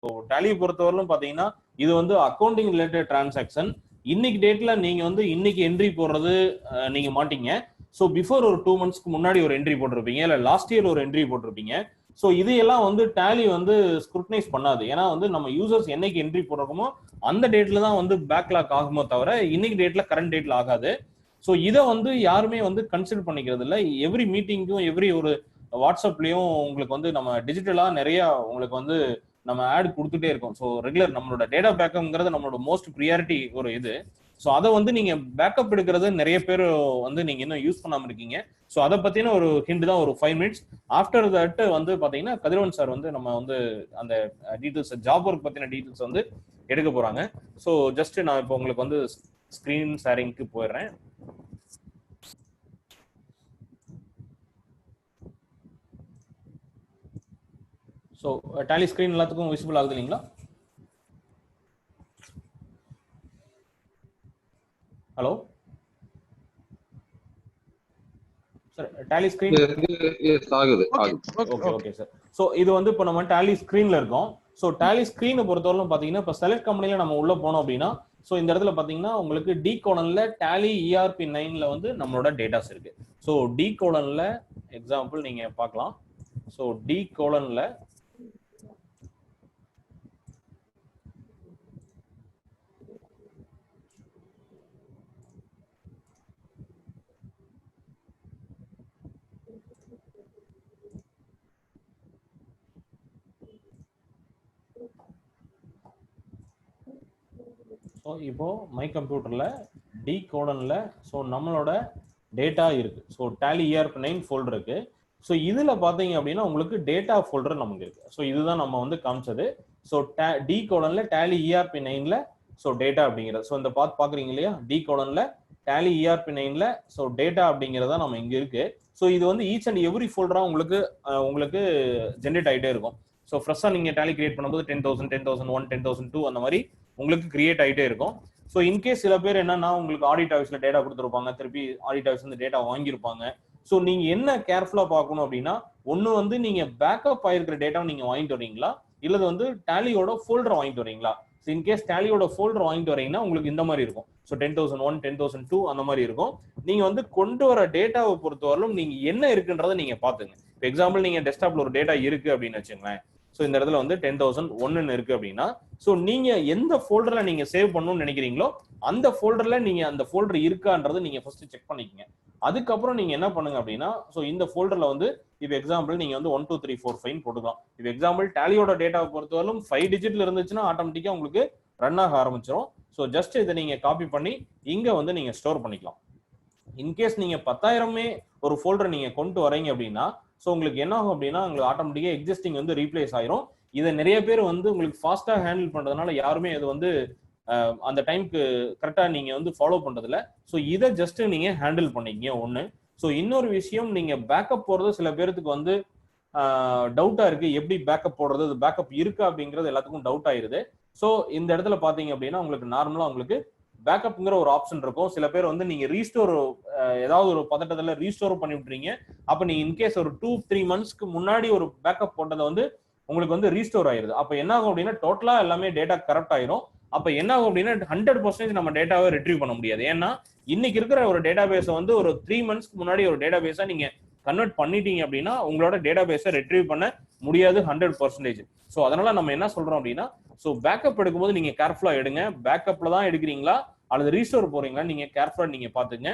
டேலியை பொறுத்தவரையிலும் பாத்தீங்கன்னா இது வந்து அக்கௌண்டிங் ரிலேட்டட் டிரான்சாக்ஷன். இன்னைக்கு டேட்ல நீங்க வந்து இன்னைக்கு என்ட்ரி போடுறது நீங்க மாட்டீங்க. ஸோ பிஃபோர் ஒரு 2 monthsக்கு முன்னாடி ஒரு என்ட்ரி போட்டிருப்பீங்க, இல்ல லாஸ்ட் இயர் ஒரு என்ட்ரி போட்டிருப்பீங்க. ஸோ இதையெல்லாம் வந்து டேலி வந்து ஸ்க்ரூட்டனைஸ் பண்ணாது. ஏன்னா வந்து நம்ம யூசர்ஸ் என்னைக்கு என்ட்ரி போடுறோமோ அந்த டேட்ல தான் வந்து பேக்லாக் ஆகுமோ தவிர இன்னைக்கு டேட்ல கரண்ட் டேட்ல ஆகாது. ஸோ இதை வந்து யாருமே வந்து கன்சிடர் பண்ணிக்கிறது இல்லை. எவ்ரி மீட்டிங்கும் எவ்ரி ஒரு வாட்ஸ்அப்லயும் உங்களுக்கு வந்து நம்ம டிஜிட்டலா நிறைய உங்களுக்கு வந்து நம்ம ஆட் கொடுத்துட்டே இருக்கோம். ஸோ ரெகுலர் நம்மளோட டேட்டா பேக்கப்ங்கிறது நம்மளோட மோஸ்ட் ப்ரியாரிட்டி ஒரு இது. ஸோ அதை வந்து நீங்க பேக்கப் எடுக்கிறது நிறைய பேர் வந்து நீங்க இன்னும் யூஸ் பண்ணாம இருக்கீங்க. ஸோ அதை பத்தின ஒரு ஹிண்ட் தான் ஒரு 5 minutes. ஆஃப்டர் தட் வந்து பாத்தீங்கன்னா கதிரவன் சார் வந்து நம்ம வந்து அந்த டீட்டெயில்ஸ் ஜாப் ஒர்க் பத்தின டீட்டெயில்ஸ் வந்து எடுக்க போறாங்க. ஸோ ஜஸ்ட் நான் இப்போ உங்களுக்கு வந்து ஸ்கிரீன் ஷேரிங்க்கு போயிடுறேன். ஸோ டேலி ஸ்கிரீன் எல்லாத்துக்கும் விசிபிள் ஆகுது இல்லைங்களா? ஹலோ சார், டேலி ஸ்கிரீன் ஆகுது. Okay okay sir. ஸோ இது வந்து இப்போ நம்ம டேலி ஸ்கிரீன்ல இருக்கோம். ஸோ டேலி ஸ்கிரீனை பொறுத்தவரைக்கும் பார்த்தீங்கன்னா இப்போ செலக்ட் கம்பெனில நம்ம உள்ள போனோம் அப்படின்னா ஸோ இந்த இடத்துல பார்த்தீங்கன்னா உங்களுக்கு டி கோலன்ல டேலி ERP 9ல வந்து நம்மளோட டேட்டாஸ் இருக்கு. ஸோ டி கோலன்ல எக்ஸாம்பிள் நீங்க பார்க்கலாம். ஸோ டி கோலன்ல ஸோ இப்போ மை கம்ப்யூட்டர்ல டி கோலன்ல ஸோ நம்மளோட டேட்டா இருக்கு. ஸோ டேலி ERP 9 ஃபோல்டர் இருக்கு. ஸோ இதுல பாத்தீங்க அப்படின்னா உங்களுக்கு டேட்டா ஃபோல்டர் நமக்கு இருக்கு. ஸோ இதுதான் நம்ம வந்து காமிச்சது. ஸோ டி கோலன்ல டேலி ERP 9ல ஸோ டேட்டா அப்படிங்கிறது. ஸோ இந்த பாக்குறீங்க இல்லையா, டி கோலன்ல டேலி ERP 9ல ஸோ டேட்டா அப்படிங்கிறதா நம்ம இங்க இருக்கு. ஸோ இது வந்து ஈச் அண்ட் எவ்ரி ஃபோல்டரா உங்களுக்கு ஜென்ரேட் ஆகிட்டே இருக்கும். ஸோ ஃப்ரெஷ்ஷாக நீங்க டேலி கிரியேட் பண்ணும்போது 10,000 10,001 10,002 அந்த மாதிரி உங்களுக்கு கிரியேட் ஆகிட்டே இருக்கும். ஸோ இன்கேஸ் சில பேர் என்னன்னா உங்களுக்கு ஆடிட் ஆஃபீஸ்ல டேட்டா கொடுத்துருப்பாங்க, திருப்பி ஆடிட் ஆஃபீஸ் வந்து டேட்டா வாங்கியிருப்பாங்க. ஸோ நீங்க என்ன கேர்ஃபுல்லா பார்க்கணும் அப்படின்னா ஒன்னு வந்து நீங்க பேக்கப் ஆயிருக்கிற டேட்டாவை நீங்க வாங்கிட்டு வரீங்களா, இல்லது வந்து டேலியோட ஃபோல்டர் வாங்கிட்டு வரீங்களா. ஸோ இன்கேஸ் டேலியோட ஃபோல்டர் வாங்கிட்டு வரீங்கன்னா உங்களுக்கு இந்த மாதிரி இருக்கும். ஸோ 10,001 10,002 அந்த மாதிரி இருக்கும். நீங்க வந்து கொண்டு வர டேட்டாவை பொறுத்தவரையிலும் நீங்க என்ன இருக்குன்றதை நீங்க பாத்துங்க. இப்போ எக்ஸாம்பிள் நீங்க டெஸ்க்டாப்ல ஒரு டேட்டா இருக்கு அப்படின்னு வச்சுங்களேன். ஸோ இந்த இடத்துல வந்து 10,001 இருக்கு அப்படின்னா ஸோ நீங்க எந்த ஃபோல்டர்ல நீங்க சேவ் பண்ணணும்னு நினைக்கிறீங்களோ அந்த ஃபோல்டர்ல நீங்க அந்த ஃபோல்டர் இருக்கான்றது நீங்க ஃபர்ஸ்ட் செக் பண்ணிக்கங்க. அதுக்கப்புறம் நீங்க என்ன பண்ணுங்க அப்படின்னா ஸோ இந்த ஃபோல்டர்ல வந்து இப்போ எக்ஸாம்பிள் நீங்க வந்து 1 2 3 4 5 போட்டுக்கலாம். இப்போ எக்ஸாம்பிள் டேலியோட டேட்டாவை பொறுத்தவரைக்கும் 5 டிஜிட்ல இருந்துச்சுன்னா ஆட்டோமேட்டிக்கா உங்களுக்கு ரன் ஆக ஆரம்பிச்சிடும். ஸோ ஜஸ்ட் இதை நீங்க காப்பி பண்ணி இங்க வந்து நீங்க ஸ்டோர் பண்ணிக்கலாம். இன்கேஸ் நீங்க 10,000 ஒரு ஃபோல்டர் நீங்க கொண்டு வரீங்க அப்படின்னா ஸோ உங்களுக்கு என்ன ஆகும் அப்படின்னா உங்களுக்கு ஆட்டோமேட்டிக்கா எக்ஸிஸ்டிங் வந்து ரீப்ளேஸ் ஆயிரும். இதை நிறைய பேர் வந்து உங்களுக்கு ஃபாஸ்டா ஹேண்டில் பண்றதுனால யாருமே இது வந்து அந்த டைம்க்கு கரெக்டா நீங்க வந்து ஃபாலோ பண்றதுல. ஸோ இதை ஜஸ்ட் நீங்க ஹேண்டில் பண்ணிக்கங்க ஒண்ணு. ஸோ இன்னொரு விஷயம் நீங்க பேக்கப் போடுறது சில பேருக்கு வந்து டவுட்டா இருக்கு, எப்படி பேக்கப் போடுறது, பேக்கப் இருக்கா அப்படிங்கிறது எல்லாத்துக்கும் டவுட் ஆயிருது. ஸோ இந்த இடத்துல பாத்தீங்க அப்படின்னா உங்களுக்கு நார்மலா உங்களுக்கு பேக்கப்ங்கிற ஒரு ஆப்ஷன் இருக்கும். சில பேர் வந்து நீங்க ரீஸ்டோர் ஏதாவது ஒரு பதட்டத்துல ரீஸ்டோர் பண்ணி விட்டுறீங்க. அப்ப நீங்க இன்கேஸ் ஒரு 2-3 monthsக்கு முன்னாடி ஒரு பேக்கப் போட்டதை வந்து உங்களுக்கு வந்து ரீஸ்டோர் ஆயிருது. அப்ப என்ன ஆகும் அப்படின்னா டோட்டலா எல்லாமே டேட்டா கரெக்ட் ஆயிரும். அப்ப என்ன ஆகும் அப்படின்னா 100% நம்ம டேட்டாவை ரிட்ரீவ் பண்ண முடியாது. ஏன்னா இன்னைக்கு இருக்கிற ஒரு டேட்டா பேஸை வந்து ஒரு 3 monthsக்கு முன்னாடி ஒரு டேட்டா பேஸா நீங்க கன்வெர்ட் பண்ணிட்டீங்க அப்படின்னா உங்களோட டேட்டா பேஸை ரிட்ரீவ் பண்ண முடியாது 100%. ஸோ அதனால நம்ம என்ன சொல்றோம் அப்படின்னா ஸோ பேக்கப் எடுக்கும்போது நீங்க கேர்ஃபுல்லா எடுங்க. பேக்கப்ல தான் எடுக்கிறீங்களா அல்லது ரீஸ்டோர் போறீங்களா நீங்க கேர்ஃபுல்லா நீங்க பாத்துங்க.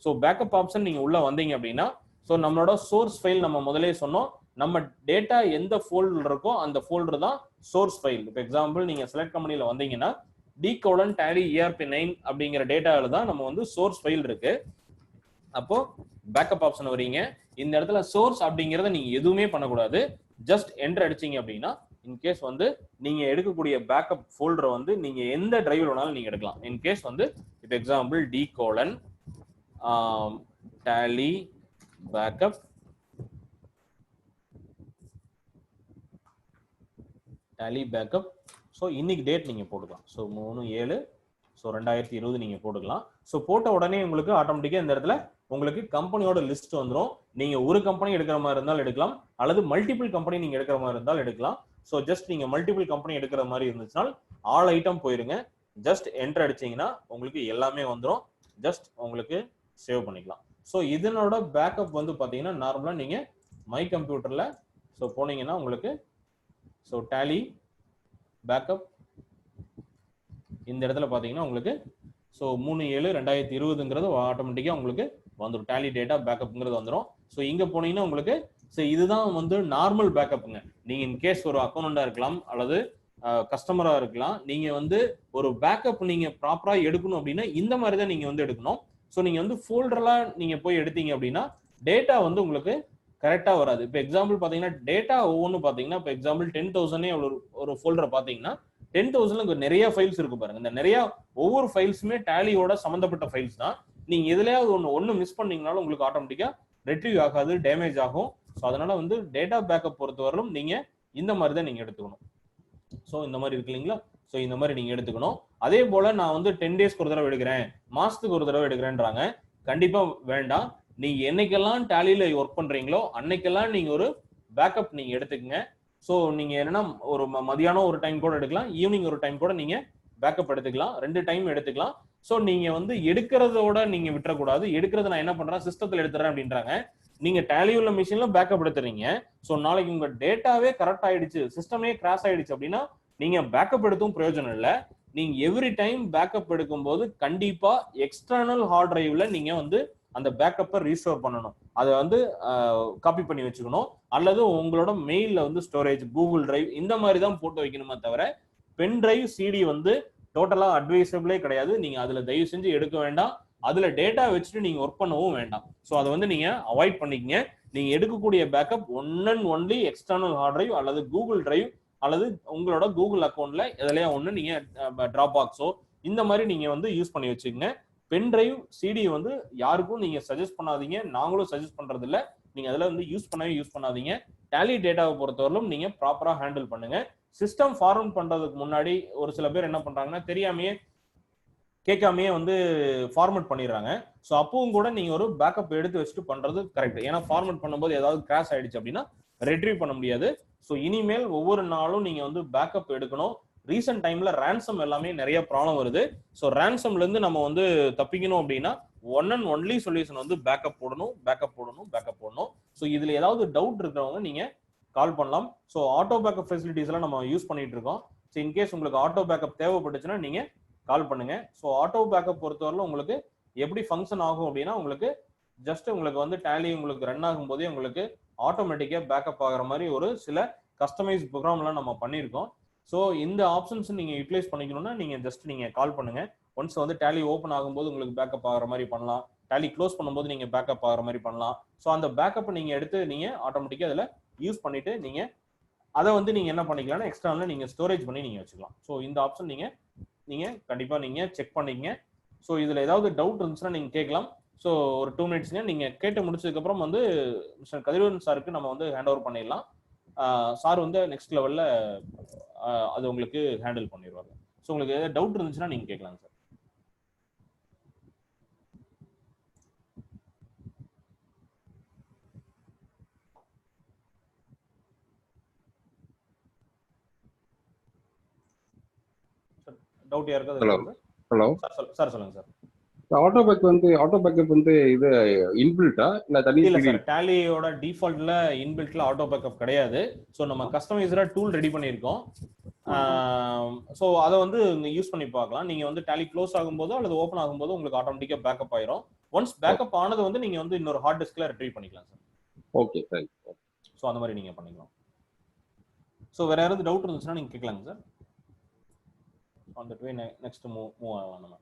ஸோ பேக்கப் ஆப்ஷன் நீங்க உள்ள வந்தீங்க அப்படின்னா ஸோ நம்மளோட சோர்ஸ் ஃபைல் நம்ம முதலே சொன்னோம், நம்ம டேட்டா எந்த ஃபோல்டர் இருக்கோ அந்த ஃபோல்டர் தான் சோர்ஸ் ஃபைல். இப்போ எக்ஸாம்பிள் நீங்க செலக்ட் கம்பெனில வந்தீங்கன்னா டி கோலன் டேலி ERP 9 அப்படிங்கிற டேட்டால தான் நம்ம வந்து சோர்ஸ் ஃபைல் இருக்கு. அப்போ பேக்கப் ஆப்ஷன் வரீங்க. இந்த இடத்துல சோர்ஸ் அப்படிங்கறத நீங்க எதுவுமே பண்ணக்கூடாது. ஜஸ்ட் என்டர் அடிச்சீங்க அப்படின்னா இன்கேஸ் வந்து நீங்க எடுக்கக்கூடிய பேக்கப் ஃபோல்டரை வந்து நீங்க எந்த டிரைவ்ல வேணாலும் நீங்க எடுக்கலாம். இன்கேஸ் வந்து இப்போ example D colon Tally backup Tally backup. So இன்னைக்கு டேட் நீங்க போட்டுக்கலாம். ஸோ 3/7 ஸோ 2020 நீங்க போட்டுக்கலாம். ஸோ போட்ட உடனே உங்களுக்கு ஆட்டோமேட்டிக்கா இந்த இடத்துல உங்களுக்கு கம்பெனியோட லிஸ்ட் வந்துடும். நீங்க ஒரு கம்பெனி எடுக்கிற மாதிரி இருந்தாலும் எடுக்கலாம், அல்லது மல்டிபிள் கம்பெனி நீங்க எடுக்கிற மாதிரி இருந்தாலும் எடுக்கலாம். ஸோ ஜஸ்ட் நீங்க மல்டிபிள் கம்பெனி எடுக்கிற மாதிரி இருந்துச்சுன்னா ஆல் ஐட்டம் போயிருங்க, ஜஸ்ட் என்டர் அடிச்சீங்கன்னா உங்களுக்கு எல்லாமே வந்துடும், ஜஸ்ட் உங்களுக்கு சேவ் பண்ணிக்கலாம். ஸோ இதனோட பேக்கப் வந்து பார்த்தீங்கன்னா நார்மலா நீங்க மை கம்ப்யூட்டர்ல ஸோ போனீங்கன்னா உங்களுக்கு ஸோ டேலி பேக்கப் இந்த இடத்துல பார்த்தீங்கன்னா உங்களுக்கு ஸோ 3/7/2020ங்கிறது ஆட்டோமேட்டிக்காக உங்களுக்கு வந்துடும், டேலி டேட்டா பேக்கப்ங்கிறது வந்துடும். ஸோ இங்கே போனீங்கன்னா உங்களுக்கு ஸோ இதுதான் வந்து நார்மல் பேக்கப்புங்க. நீங்கள் இன்கேஸ் ஒரு அக்கௌண்டா இருக்கலாம் அல்லது கஸ்டமரா இருக்கலாம், நீங்க வந்து ஒரு பேக்கப் நீங்க ப்ராப்பரா எடுக்கணும் அப்படின்னா இந்த மாதிரி தான் நீங்க வந்து எடுக்கணும். ஸோ நீங்க வந்து ஃபோல்டர்லாம் நீங்க போய் எடுத்தீங்க அப்படின்னா டேட்டா வந்து உங்களுக்கு கரெக்டா வராது. இப்போ எக்ஸாம்பிள் பாத்தீங்கன்னா டேட்டா ஒவ்வொன்று பாத்தீங்கன்னா இப்போ எக்ஸாம்பிள் 10,000 ஒரு ஃபோல்டர் பாத்தீங்கன்னா 10,000 நிறைய ஃபைல்ஸ் இருக்கு பாருங்க. இந்த நிறைய ஒவ்வொரு ஃபைல்ஸுமே டேலியோட சம்பந்தப்பட்ட ஃபைல்ஸ் தான். நீங்க எதுலயாவது ஒன்னு மிஸ் பண்ணீங்கனாலும் உங்களுக்கு ஆட்டோமேட்டிக்கா ரெட்ரீவ் ஆகாது, டேமேஜ் ஆகும். ஸோ அதனால வந்து டேட்டா பேக்கப் பொறுத்தவரையிலும் நீங்க இந்த மாதிரி தான் நீங்க எடுத்துக்கணும். ஸோ இந்த மாதிரி இருக்கு இல்லைங்களா, ஸோ இந்த மாதிரி நீங்க எடுத்துக்கணும். அதே போல நான் வந்து 10 டேஸ்க்கு ஒரு தடவை எடுக்கிறேன், மாசத்துக்கு ஒரு தடவை எடுக்கிறேன்றாங்க, கண்டிப்பா வேண்டாம். நீங்க என்னைக்கெல்லாம் டேலியில ஒர்க் பண்றீங்களோ அன்னைக்கெல்லாம் நீங்க ஒரு பேக்கப் நீங்க எடுத்துக்கங்க. ஸோ நீங்க என்னன்னா ஒரு மதியானம் ஒரு டைம் கூட எடுக்கலாம், ஈவினிங் ஒரு டைம் கூட நீங்க பேக்கப் எடுத்துக்கலாம், 2 டைம் எடுத்துக்கலாம். ஸோ நீங்க வந்து எடுக்கிறதோட நீங்க விட்டுறக்கூடாது. எடுக்கிறது நான் என்ன பண்றேன் சிஸ்டத்துல எடுத்துறேன் அப்படின்றாங்க, நீங்க டேலி உள்ள மிஷின்ல பேக்கப் எடுத்துறீங்க. ஸோ நாளைக்கு உங்க டேட்டாவே கரெக்ட் ஆயிடுச்சு, சிஸ்டமே கிராஷ் ஆயிடுச்சு அப்படின்னா நீங்க பேக்கப் எடுத்தும் பிரயோஜனம் இல்லை. நீங்க எவ்ரி டைம் பேக்கப் எடுக்கும் போது கண்டிப்பா எக்ஸ்டர்னல் ஹார்ட் டிரைவ்ல நீங்க வந்து அந்த பேக்கப்பை ரீஸ்டோர் பண்ணணும். அதை வந்து காப்பி பண்ணி வச்சுக்கணும், அல்லது உங்களோட மெயில்ல வந்து ஸ்டோரேஜ் கூகுள் டிரைவ் இந்த மாதிரி தான் போட்டு வைக்கணுமே தவிர பென் டிரைவ் சிடி வந்து டோட்டலா அட்வைசபிளே கிடையாது. நீங்க அதுல தயவு செஞ்சு எடுக்க வேண்டாம், அதுல டேட்டா வச்சுட்டு நீங்க ஒர்க் பண்ணவும் வேண்டாம். ஸோ அதை வந்து நீங்க அவாய்ட் பண்ணிக்கங்க. நீங்க எடுக்கக்கூடிய backup one and only external hard drive அல்லது கூகுள் டிரைவ் அல்லது உங்களோட கூகுள் அக்கௌண்ட்ல எதுலையா ஒண்ணு நீங்க டிராப் பாக்ஸோ இந்த மாதிரி நீங்க வந்து யூஸ் பண்ணி வச்சுக்கோங்க. பென் டிரைவ் சிடி வந்து யாருக்கும் நீங்க சஜஸ்ட் பண்ணாதீங்க, நாங்களும் சஜஸ்ட் பண்றது இல்ல. நீங்க அதுல வந்து யூஸ் பண்ணாதீங்க. டேலி டேட்டாவை பொறுத்தவரையிலும் நீங்க ப்ராப்பரா ஹேண்டில் பண்ணுங்க. சிஸ்டம் ஃபார்வர்ட் பண்றதுக்கு முன்னாடி ஒரு சில பேர் என்ன பண்றாங்கன்னா தெரியாமையே கேட்காமையே வந்து ஃபார்மேட் பண்ணிடுறாங்க. ஸோ அப்பவும் கூட நீங்க ஒரு பேக்கப் எடுத்து வச்சுட்டு பண்றது கரெக்ட். ஏன்னா ஃபார்மேட் பண்ணும்போது ஏதாவது கிராஷ் ஆயிடுச்சு அப்படின்னா ரெட்ரீவ் பண்ண முடியாது. ஸோ இனிமேல் ஒவ்வொரு நாளும் நீங்க வந்து பேக்கப் எடுக்கணும். ரீசெண்ட் டைம்ல ரேன்சம் எல்லாமே நிறைய ப்ராப்ளம் வருது. ஸோ ரேன்சம்ல இருந்து நம்ம வந்து தப்பிக்கணும் அப்படின்னா ஒன் அண்ட் ஒன்லி சொல்யூஷன் வந்து பேக்கப் போடணும். ஸோ இதுல ஏதாவது டவுட் இருக்கிறவங்க நீங்க கால் பண்ணலாம். ஸோ ஆட்டோ பேக்கப் ஃபெசிலிட்டிஸ் எல்லாம் நம்ம யூஸ் பண்ணிட்டு இருக்கோம். ஸோ இன்கேஸ் உங்களுக்கு ஆட்டோ பேக்கப் தேவைப்பட்டுச்சுன்னா நீங்க கால் பண்ணுங்க. ஸோ ஆட்டோ பேக்கப் பொறுத்தவரை உங்களுக்கு எப்படி ஃபங்க்ஷன் ஆகும் அப்படின்னா உங்களுக்கு ஜஸ்ட் உங்களுக்கு வந்து டேலி உங்களுக்கு ரன் ஆகும் போதே உங்களுக்கு ஆட்டோமேட்டிக்கா பேக்கப் ஆகிற மாதிரி ஒரு சில கஸ்டமைஸ் ப்ரோக்ராம்லாம் நம்ம பண்ணியிருக்கோம். ஸோ இந்த ஆப்ஷன்ஸ் நீங்க யூட்டிலைஸ் பண்ணிக்கணும்னா நீங்க ஜஸ்ட் நீங்க கால் பண்ணுங்க. ஒன்ஸ் வந்து டேலி ஓப்பன் ஆகும்போது உங்களுக்கு பேக்கப் ஆகிற மாதிரி பண்ணலாம், டேலி க்ளோஸ் பண்ணும்போது நீங்க பேக்கப் ஆகிற மாதிரி பண்ணலாம். ஸோ அந்த பேக்கப் நீங்க எடுத்து நீங்க ஆட்டோமேட்டிக்கா அதில் யூஸ் பண்ணிட்டு நீங்க அதை வந்து நீங்க என்ன பண்ணிக்கலாம்னா எக்ஸ்டர்னலா நீங்க ஸ்டோரேஜ் பண்ணி நீங்க வச்சுக்கலாம். ஸோ இந்த ஆப்ஷன் நீங்க கண்டிப்பா நீங்க செக் பண்ணிக்கங்க. ஸோ இதுல ஏதாவது டவுட் இருந்துச்சுன்னா நீங்க கேட்கலாம். ஸோ ஒரு 2 மினிட்ஸ்ங்க நீங்க கேட்டு முடிச்சதுக்கு அப்புறம் வந்து மிஸ்டர் கதிரவன் சாருக்கு நம்ம வந்து ஹேண்ட் ஓவர் பண்ணிடலாம். சார் வந்து நெக்ஸ்ட் லெவல்ல அது உங்களுக்கு ஹேண்டில் பண்ணிடுவாங்க. ஸோ உங்களுக்கு ஏதாவது டவுட் இருந்துச்சுன்னா நீங்க கேட்கலாம் சார். டவுட் யாருக்காவது? ஹலோ சார் சொல்லுங்க சார். ஆட்டோ பேக்கப் வந்து இது இன்பில்ட்டா இல்ல தனி? இல்ல சார், டேலியோட டிஃபால்ட்ல இன்பில்ட்ல ஆட்டோ பேக்கப் கிடையாது. ஸோ நம்ம கஸ்டமைஸ்டா டூல் ரெடி பண்ணியிருக்கோம். ஸோ அதை வந்து யூஸ் பண்ணி பார்க்கலாம். நீங்க வந்து டேலி க்ளோஸ் ஆகும்போது அல்லது ஓப்பன் ஆகும்போது உங்களுக்கு ஆட்டோமேட்டிக்கா பேக்கப் ஆயிரும். ஒன்ஸ் பேக்கப் ஆனது வந்து நீங்க வந்து இன்னொரு ஹார்ட் டிஸ்க்ல ரிட்ரீவ் பண்ணிக்கலாம் சார். Okay sir. ஸோ அந்த மாதிரி நீங்க பண்ணிக்கலாம். ஸோ வேற யாராவது டவுட் இருந்துச்சுன்னா நீங்க கேட்கலாங்க sir. On that way next move ஆகலாம் நம்ம.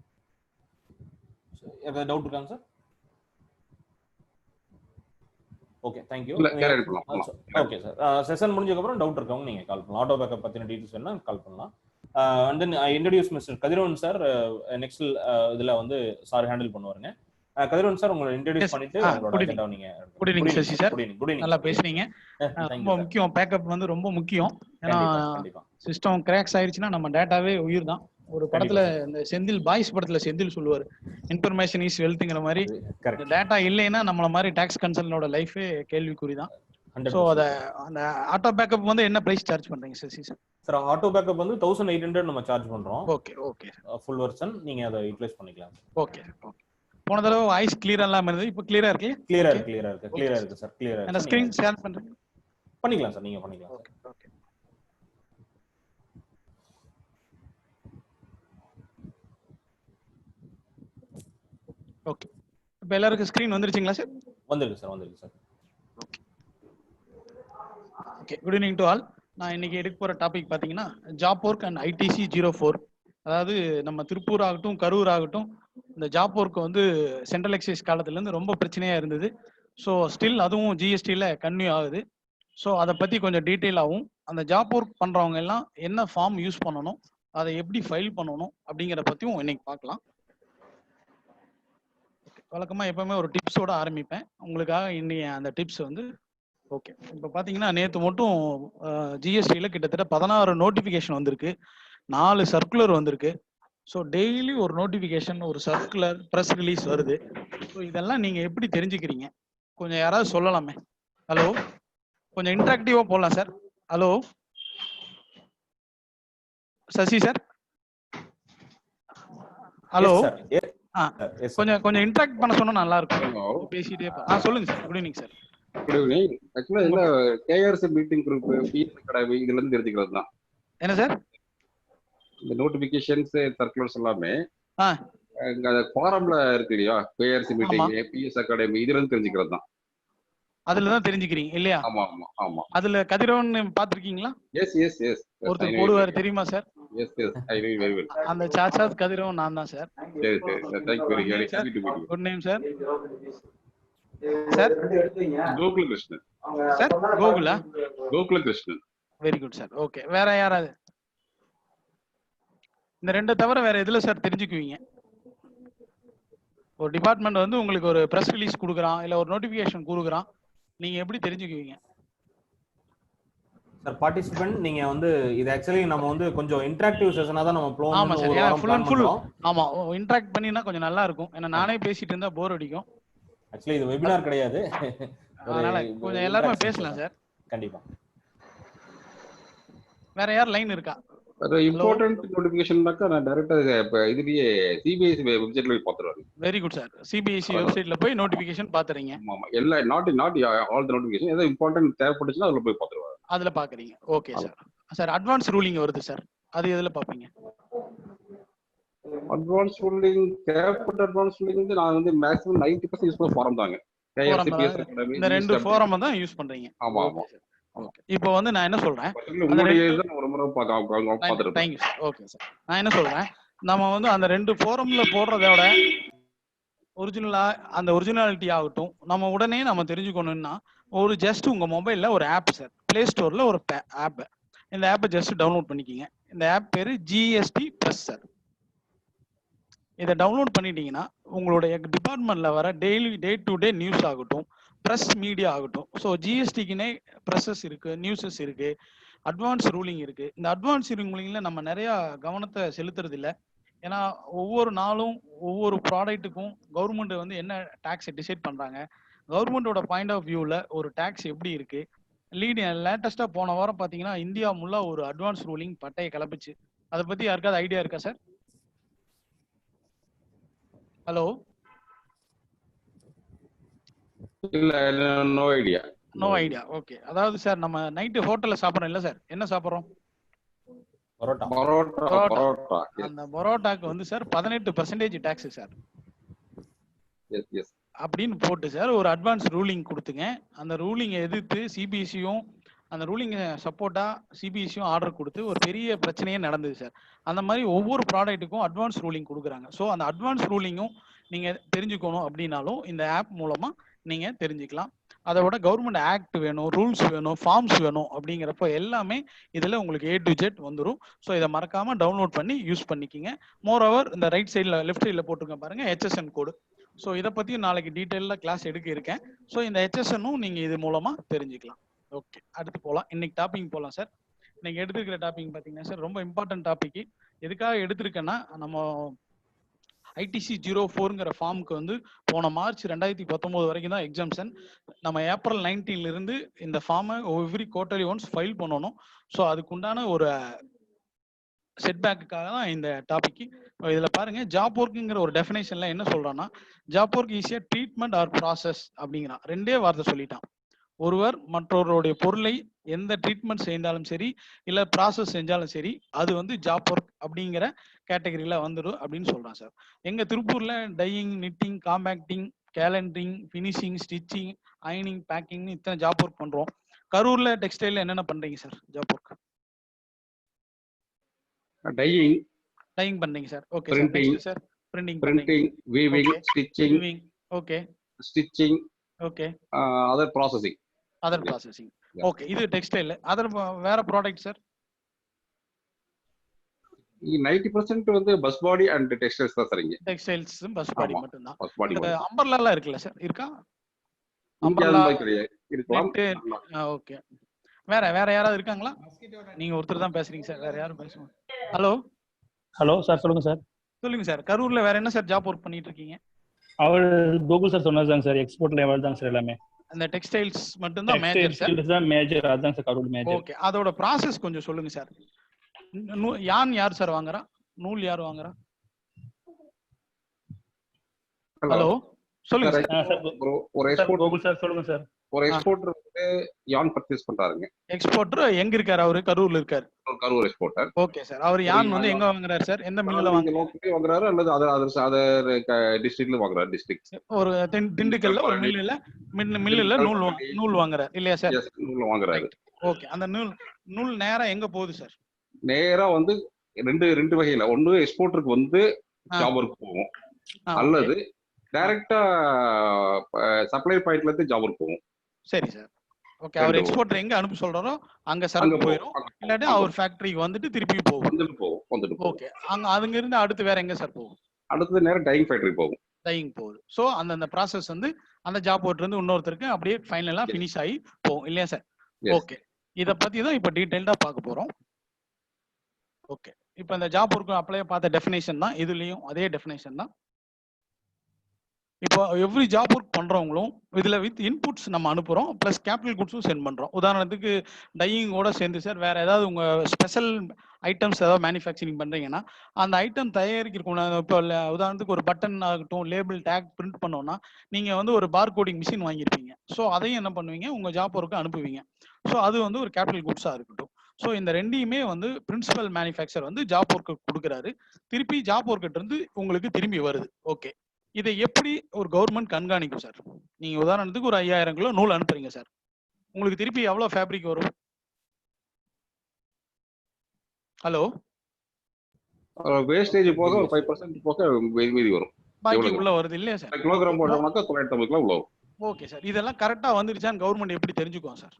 ஏதாவது டவுட் இருக்காங்க sir? Okay, thank you. Okay sir, session முடிஞ்சதுக்கு அப்புறம் டவுட் இருக்கவங்க நீங்க கால் பண்ணலாம். ஆட்டோ பேக்கப் பத்தின டீடைல்ஸ் வேணா கால் பண்ணலாம். And then I introduce mister Kathiravan sir. Next இதுல வந்து சார் ஹேண்டில் பண்ணுவாருங்க. கதிரவன் சார் உங்களை இன்ட்ரோடியூஸ் பண்ணிட்டு உங்களோட அஜெண்டா நீங்க. Good evening Sasi sir. நல்லா பேசுனீங்க. ரொம்ப முக்கியம், பேக்கப் வந்து ரொம்ப முக்கியம். ஏன்னா சிஸ்டம் கிராக்ஸ் ஆயிடுச்சுன்னா நம்ம டேட்டாவே உயிர் தான். ஒரு படத்துல இந்த செந்தில் பாய்ஸ் படத்துல செந்தில் சொல்லுவாரு, இன்ஃபர்மேஷன் இஸ் வெல்த்ங்கிற மாதிரி. டேட்டா இல்லைன்னா நம்மள மாதிரி டாக்ஸ் கன்சல்டன்டோட லைஃபே கேள்விக்குறிதான். ஸோ அதை அந்த ஆட்டோ பேக்கப் வந்து என்ன பிரைஸ் சார்ஜ் பண்றீங்க Sasi sir? Sir auto backup வந்து 1800 நம்ம சார்ஜ் பண்றோம். Okay okay. ஃபுல் வெர்ஷன் நீங்க அதை யூட்டிலைஸ் பண்ணிக்கலாம். Okay okay. போன தடவை வாய்ஸ் கிளியரா இல்லாம இருந்தது, இப்போ கிளியரா இருக்கு. கிளியரா இருக்கு சார். கிளியரா இருக்கு. அந்த ஸ்கிரீன் ஷேர் பண்றீங்க? பண்ணிக்கலாம் சார், நீங்க பண்ணிக்கலாம். Okay okay. ஓகே, இப்போ எல்லாருக்கும் ஸ்கிரீன் வந்துருச்சுங்களா சார்? வந்துருக்கு sir. Okay okay. Good evening to all. நான் இன்னைக்கு எடுக்க போற டாபிக் பாத்தீங்கன்னா ஜாப் ஒர்க் அண்ட் ITC 04. அதாவது நம்ம திருப்பூர் ஆகட்டும் கரூர் ஆகட்டும், இந்த ஜாப் ஒர்க் வந்து சென்ட்ரல் எக்ஸைஸ் காலத்துலேருந்து ரொம்ப பிரச்சனையா இருந்தது. ஸோ ஸ்டில் அதுவும் ஜிஎஸ்டியில் கன்டினியூ ஆகுது. ஸோ அதை பற்றி கொஞ்சம் டீட்டெயிலாகவும், அந்த ஜாப் ஒர்க் பண்ணுறவங்க எல்லாம் என்ன ஃபார்ம் யூஸ் பண்ணணும், அதை எப்படி ஃபைல் பண்ணணும் அப்படிங்கிற பற்றியும் இன்னைக்கு பார்க்கலாம். வழக்கமாக எப்பவுமே ஒரு டிப்ஸோட ஆரம்பிப்பேன் உங்களுக்காக. இன்னைக்கு அந்த டிப்ஸ் வந்து ஓகே. இப்போ பார்த்தீங்கன்னா நேற்று மட்டும் ஜிஎஸ்டியில் கிட்டத்தட்ட 16 நோட்டிஃபிகேஷன் வந்திருக்கு, 4 சர்க்குலர் வந்திருக்கு. ஸோ டெய்லி ஒரு நோட்டிஃபிகேஷன், ஒரு சர்க்குலர், ப்ரெஸ் ரிலீஸ் வருது. ஸோ இதெல்லாம் நீங்கள் எப்படி தெரிஞ்சுக்கிறீங்க? கொஞ்சம் யாராவது சொல்லலாமே. ஹலோ, கொஞ்சம் இன்ட்ராக்டிவா போடலாம் sir. Hello Sasi sir. Hello, கொஞ்சம் இன்ட்ராக்ட் பண்ண சொன்னா நல்லா இருக்கும். பேசிட்டே சொல்லுங்க sir. Good evening sir. Good evening. ஆக்சுவலா இல்ல KRC meeting group BS academy இதுல இருந்து தெரிஞ்சுக்கிறது தான். என்ன சார்? இந்த நோட்டிபிகேஷன்ஸ் சர்க்குலர்ஸ் எல்லாமே அந்த ஃபாரம்ல இருக்கு இல்லையா, கேஆர்சி மீட்டிங் பிஎஸ் அகாடமி இதுல இருந்து தெரிஞ்சுக்கிறது தான். அதுல தான் தெரிஞ்சுக்கிறீங்க இல்லையா? ஆமா ஆமா ஆமா. அதுல கதிரவன் பாத்திருக்கீங்களா? Yes yes yes. ஒருத்தர் போடுவார் தெரியுமா sir? Yes yes, I know very well. அந்த சாச்சாத் கதிரவன் நான் தான் சார். சரி சரி, thank you very much. Good name sir. Sir Gokula Krishnan sir. கோகுலா? Gokula Krishnan. Very good sir. Okay, வேற யாராவது? இந்த ரெண்டு தவிர வேற எதுல சார் தெரிஞ்சுக்குவீங்க? ஒரு டிபார்ட்மெண்ட் வந்து உங்களுக்கு ஒரு பிரஸ் ரிலீஸ் கொடுக்குறான், இல்ல ஒரு நோட்டிபிகேஷன் கொடுக்குறான், நீங்க எப்படி தெரிஞ்சுக்குவீங்க சார்? பார்ட்டிசிபென்ட் நீங்க வந்து இது ஆக்சுவலி நம்ம வந்து கொஞ்சம் இன்டராக்டிவ் செஷனா தான் நம்ம ப்ளோ. ஆமா சார், ஃபுல் அண்ட் ஃபுல். ஆமா, இன்டராக்ட் பண்ணினா கொஞ்சம் நல்லா இருக்கும். ஏன்னா நானே பேசிட்டு இருந்தா போர் அடிக்கும். ஆக்சுவலி இது வெபினார் கிடையாது, அதனால கொஞ்சம் எல்லாரும் பேசலாம் சார். கண்டிப்பா. வேற யார் லைன் இருக்கா? அது இம்பார்ட்டன்ட் நோட்டிபிகேஷன்னாக்கா நான் டைரக்டா இதுலயே சிபிஎஸ்சி வெப்சைட்ல போய் பாத்துறேன். Very good sir. சிபிஎஸ்சி வெப்சைட்ல போய் நோட்டிபிகேஷன் பாத்துறீங்க? ஆமா, எல்லா நாட் ஆல் தி நோட்டிபிகேஷன் ஏதோ இம்பார்ட்டன்ட் தேவைப்பட்டுச்சுனா அதுல போய் பாத்துறேன். அதுல பாக்குறீங்க. Okay sir. Sir advance ruling வருது சார், அது எதுல பாப்பீங்க? அட்வான்ஸ் ரூலிங் தேவைப்பட்ட அட்வான்ஸ் ரூலிங் வந்து நான் வந்து மேக்ஸிமம் 90% யூஸ் பண்ண ஃபாரம் தாங்க. இந்த ரெண்டு ஃபாரம் தான் யூஸ் பண்றீங்க? ஆமா ஆமா. ஓகே, இப்போ வந்து நான் என்ன சொல்றேன், ஒரு முறை பாத்துறேன். Thank you sir. Okay sir, நான் என்ன சொல்றேன், நம்ம வந்து அந்த ரெண்டு ஃபாரம்ல போடுறதோட ஒரிஜினலா அந்த ஒரிஜினாலிட்டி ஆகட்டும், நம்ம உடனே நம்ம தெரிஞ்சுக்கணும்னா ஒரு ஜஸ்ட் உங்க மொபைல்ல ஒரு ஆப் சார், பிளே ஸ்டோர்ல ஒரு ஆப், இந்த ஆப்பை ஜஸ்ட் டவுன்லோட் பண்ணிக்கிங்க. இந்த ஆப் பேரு ஜிஎஸ்டி பிளஸ் சார். இதை டவுன்லோட் பண்ணிட்டீங்கன்னா உங்களுடைய டிபார்ட்மெண்ட்ல வர daily day to day news ஆகட்டும், ப்ரெஸ் மீடியா ஆகட்டும். ஸோ ஜிஎஸ்டிக்குனே ப்ரெஸ்ஸஸ் இருக்கு, நியூஸஸ் இருக்கு, அட்வான்ஸ் ரூலிங் இருக்கு. இந்த அட்வான்ஸ் ரூலிங்ல நம்ம நிறைய கவனத்தை செலுத்துறது இல்லை. ஏன்னா ஒவ்வொரு நாளும் ஒவ்வொரு ப்ராடக்ட்டுக்கும் கவர்மெண்ட் வந்து என்ன டாக்ஸை டிசைட் பண்றாங்க, கவர்மெண்டோட பாயிண்ட் ஆஃப் வியூல ஒரு டாக்ஸ் எப்படி இருக்கு. லேட்டஸ்டா போன வாரம் பாத்தீங்கன்னா இந்தியா முல்லா ஒரு அட்வான்ஸ் ரூலிங் பட்டையை கிளப்பிச்சு. அதை பத்தி யாருக்காவது ஐடியா இருக்கா சார்? ஹலோ, இல்ல, no idea. No idea. Okay, அதாவது சார் நம்ம நைட்டு ஹோட்டல்ல சாப்பிடுறோம் இல்ல சார், என்ன சாப்பிடுறோம்? பரோட்டா. அந்த பரோட்டாக்கு வந்து sir 18% tax sir. Yes yes அப்படின்னு போட்டு சார் ஒரு அட்வான்ஸ் ரூலிங் கொடுத்துங்க. அந்த ரூலிங்கை எதிர்த்து சிபிஎஸ்சியும் அந்த ரூலிங்கை சப்போர்ட்டா சிபிஎஸ்சியும் ஆர்டர் கொடுத்து ஒரு பெரிய பிரச்சனையே நடந்தது சார். அந்த மாதிரி ஒவ்வொரு ப்ராடக்ட்டுக்கும் அட்வான்ஸ் ரூலிங் கொடுக்குறாங்க. ஸோ அந்த அட்வான்ஸ் ரூலிங்கும் நீங்க தெரிஞ்சுக்கணும் அப்படின்னாலும் இந்த ஆப் மூலமா நீங்க தெரிஞ்சுக்கலாம். அதை விட கவர்மெண்ட் ஆக்ட் வேணும், ரூல்ஸ் வேணும், ஃபார்ம்ஸ் வேணும் அப்படிங்கிறப்ப எல்லாமே இதில் உங்களுக்கு A to Z வந்துடும். ஸோ இதை மறக்காம டவுன்லோட் பண்ணி யூஸ் பண்ணிக்கிங்க. மோரோவர் இந்த ரைட் சைடில் லெஃப்ட் சைடில் போட்டிருக்கேன் பாருங்க, HSN கோடு. ஸோ இதை பற்றி நாளைக்கு டீட்டெயிலாக கிளாஸ் எடுக்க இருக்கேன். ஸோ இந்த HSN-ம் நீங்கள் இது மூலமாக தெரிஞ்சுக்கலாம். ஓகே, அடுத்து போகலாம். இன்னைக்கு டாபிக் போகலாம் சார். இன்னைக்கு எடுத்துருக்கிற டாபிக் பார்த்தீங்கன்னா சார் ரொம்ப இம்பார்ட்டன்ட் டாபிக். எதுக்காக எடுத்திருக்கேன்னா, நம்ம ITC-04ங்கிற ஃபார்முக்கு வந்து போன மார்ச் 2019 வரைக்கும் தான் எக்ஸாம்ஷன். நம்ம ஏப்ரல் 19 இருந்து இந்த ஃபார்மை எவ்ரி குவார்டர்லி ஒன்ஸ் ஃபைல் பண்ணணும். ஸோ அதுக்குண்டான ஒரு செட்பேக்குக்காக தான் இந்த டாபிக். இதுல பாருங்க, ஜாப் ஒர்க்குங்கிற ஒரு டெஃபினேஷன்ல என்ன சொல்றான்னா, job work is a treatment R process அப்படிங்கிறான். ரெண்டே வார்த்தை சொல்லிட்டான். ஒருவர் மற்றவருடைய பொருளை எந்த ட்ரீட்மெண்ட் செய்தாலும் சரி, இல்ல ப்ராசஸ் செஞ்சாலும் சரி, அது வந்து ஜாப் ஒர்க் அப்படிங்கிற கேட்டகரியில வந்துடும் அப்படின்னு சொல்றான் சார். எங்க திருப்பூர்ல dyeing, knitting, compacting, calendering, finishing, stitching, அயனிங், பேக்கிங் இத்தனை ஜாப் ஒர்க் பண்றோம். கரூர்ல டெக்ஸ்டைல்ல என்னென்ன பண்றீங்க சார் ஜாப் ஒர்க்? டையிங் பண்றீங்க sir. Okay sir. Next sir printing, weaving, stitching, okay stitching, okay, other processing. Okay, இது டெக்ஸ்டைல். அதர் வேற ப்ராடக்ட் சார்? 90% வந்து பஸ் பாடி அண்ட் டெக்ஸ்டைல்ஸ் தான் சார். இங்க டெக்ஸ்டைல்ஸ் பஸ் பாடி மட்டும் தான். பஸ் பாடி இந்த அம்பர்லா இருக்குல்ல சார், இருக்கா? அம்பர்லா இருக்கலாம். ஓகே, வேற யாராவது இருக்காங்களா? நீங்க ஒருத்தர் தான் பேசுறீங்க சார், வேற யாரும் பேசுங்க. ஹலோ சார், சொல்லுங்க சார். சொல்லுங்க சார். கரூர்ல வேற என்ன சார் ஜாப் ஒர்க் பண்ணிட்டு இருக்கீங்க? அவர் கோகுல் சார் சொன்னதுதாங்க சார், எக்ஸ்போர்ட் லெவல் தான் சார் எல்லாமே. அந்த டெக்ஸ்டைல்ஸ் மட்டும் தான் மேஜர் சார். டெக்ஸ்டைல்ஸ் தான் மேஜர், அதான் சார் கரூர் மேஜர். ஓகே, அதோட process கொஞ்சம் சொல்லுங்க சார். யார் சார் வாங்குறா? நூல் யார் வாங்குறா? ஹலோ, சொல்லுங்க சார். ஒரு எக்ஸ்போர்ட் கோகுல் சார் சொல்லுங்க சார். ஒரு எக்ஸ்போர்ட்டர் வந்து யான் பர்ச்சேஸ் பண்றாருங்க. எக்ஸ்போர்ட்டர் எங்க இருக்காரு? அவரு கரூர்ல இருக்காரு. கரூர் எக்ஸ்போர்ட்டர். Okay sir. அவர் யான் வந்து எங்க வாங்குறாரு சார்? எந்த மில்லுல வாங்குறாரு அல்லது அதர் டிஸ்ட்ரிக்ட்ல வாங்குறாரு? டிஸ்ட்ரிக்ட் ஒரு திண்டுக்கல்ல ஒரு மில்லுல நூல் வாங்குறாரு இல்லையா சார்? நூல் வாங்குறாரு. ஓகே, அந்த நூல் நேரா எங்க போகுது சார்? நேரா வந்து ரெண்டு வகையில. ஒண்ணு எக்ஸ்போர்ட்டருக்கு வந்து ஜாப் ஒர்க் போகும், அல்லது டைரக்டா சப்ளை பாயிண்ட்ல இருந்து ஜாப் ஒர்க் போகும். சரி சார். ஓகே, அவர் எக்ஸ்போர்ட்டர் எங்க அனுப்ப சொல்றாரோ அங்க சரக்கு போயிடும், இல்லாட்டி அவர் ஃபேக்டரிக்கு வந்துட்டு திருப்பி போகும். ஓகே, அங்க இருந்து அடுத்து வேற எங்க சார் போகும்? அடுத்து நேரா டையிங் ஃபேக்டரி போகும். டையிங் போகுது. சோ அந்த ப்ராசஸ் வந்து அந்த ஜாப் ஒர்க்ல இருந்து இன்னொருத்தருக்கு அப்படியே ஃபைனலா ஃபினிஷ் ஆகி போகும் இல்லையா சார்? ஓகே, இத பத்தி தான் இப்ப டீடைல்டா பார்க்க போறோம். ஓகே, இப்போ இந்த ஜாப் ஒர்க் அப்ளை பார்த்த டெஃபினேஷன் தான் இதுலயும் அதே டெஃபினேஷன் தான். இப்போ எவ்ரி ஜாப் ஒர்க் பண்றவங்களும் இதுல வித் இன்புட்ஸ் நம்ம அனுப்புறோம், பிளஸ் கேபிட்டல் குட்ஸும் சென்ட் பண்றோம். உதாரணத்துக்கு டையிங்கோட சேர்ந்து சார் வேற ஏதாவது உங்க ஸ்பெஷல் ஐட்டம்ஸ் ஏதாவது மேனுஃபேக்சரிங் பண்றீங்கன்னா அந்த ஐட்டம் தயாரிக்கிறதுக்கு இப்போ உதாரணத்துக்கு ஒரு பட்டன் ஆகட்டும், லேபிள், டேக் பிரிண்ட் பண்ணோம்னா நீங்க வந்து ஒரு பார் கோடிங் மிஷின் வாங்கியிருப்பீங்க. ஸோ அதையும் என்ன பண்ணுவீங்க, உங்க ஜாப் ஒர்க்கு அனுப்புவீங்க. ஸோ அது வந்து ஒரு கேபிட்டல் குட்ஸா இருக்கட்டும். ஸோ இந்த ரெண்டையுமே வந்து பிரின்சிபல் மேனுஃபேக்சர் வந்து ஜாப் ஒர்க்கு கொடுக்குறாரு, திருப்பி ஜாப் ஒர்க்கிட்ட இருந்து உங்களுக்கு திரும்பி வருது. ஓகே, இதை எப்படி ஒரு கவர்மெண்ட் கண்காணிக்கும் சார்? நீங்க உதாரணத்துக்கு ஒரு 5000 கிலோ நூல் அனுப்புறீங்க சார், உங்களுக்கு திருப்பி எவ்வளவு ஃபேப்ரிக் வரும்? ஹலோ, வேஸ்டேஜ் போக ஒரு 5% போக மீதி வரும், பாக்கி உள்ள வருது இல்லையா சார்? கிலோகிராம் போட்டோம்னாக்கா 950 கிலோ உள்ள வரும். ஓகே சார், இதெல்லாம் கரெக்டா வந்துருச்சான்னு கவர்மெண்ட் எப்படி தெரிஞ்சுக்குவோம் சார்?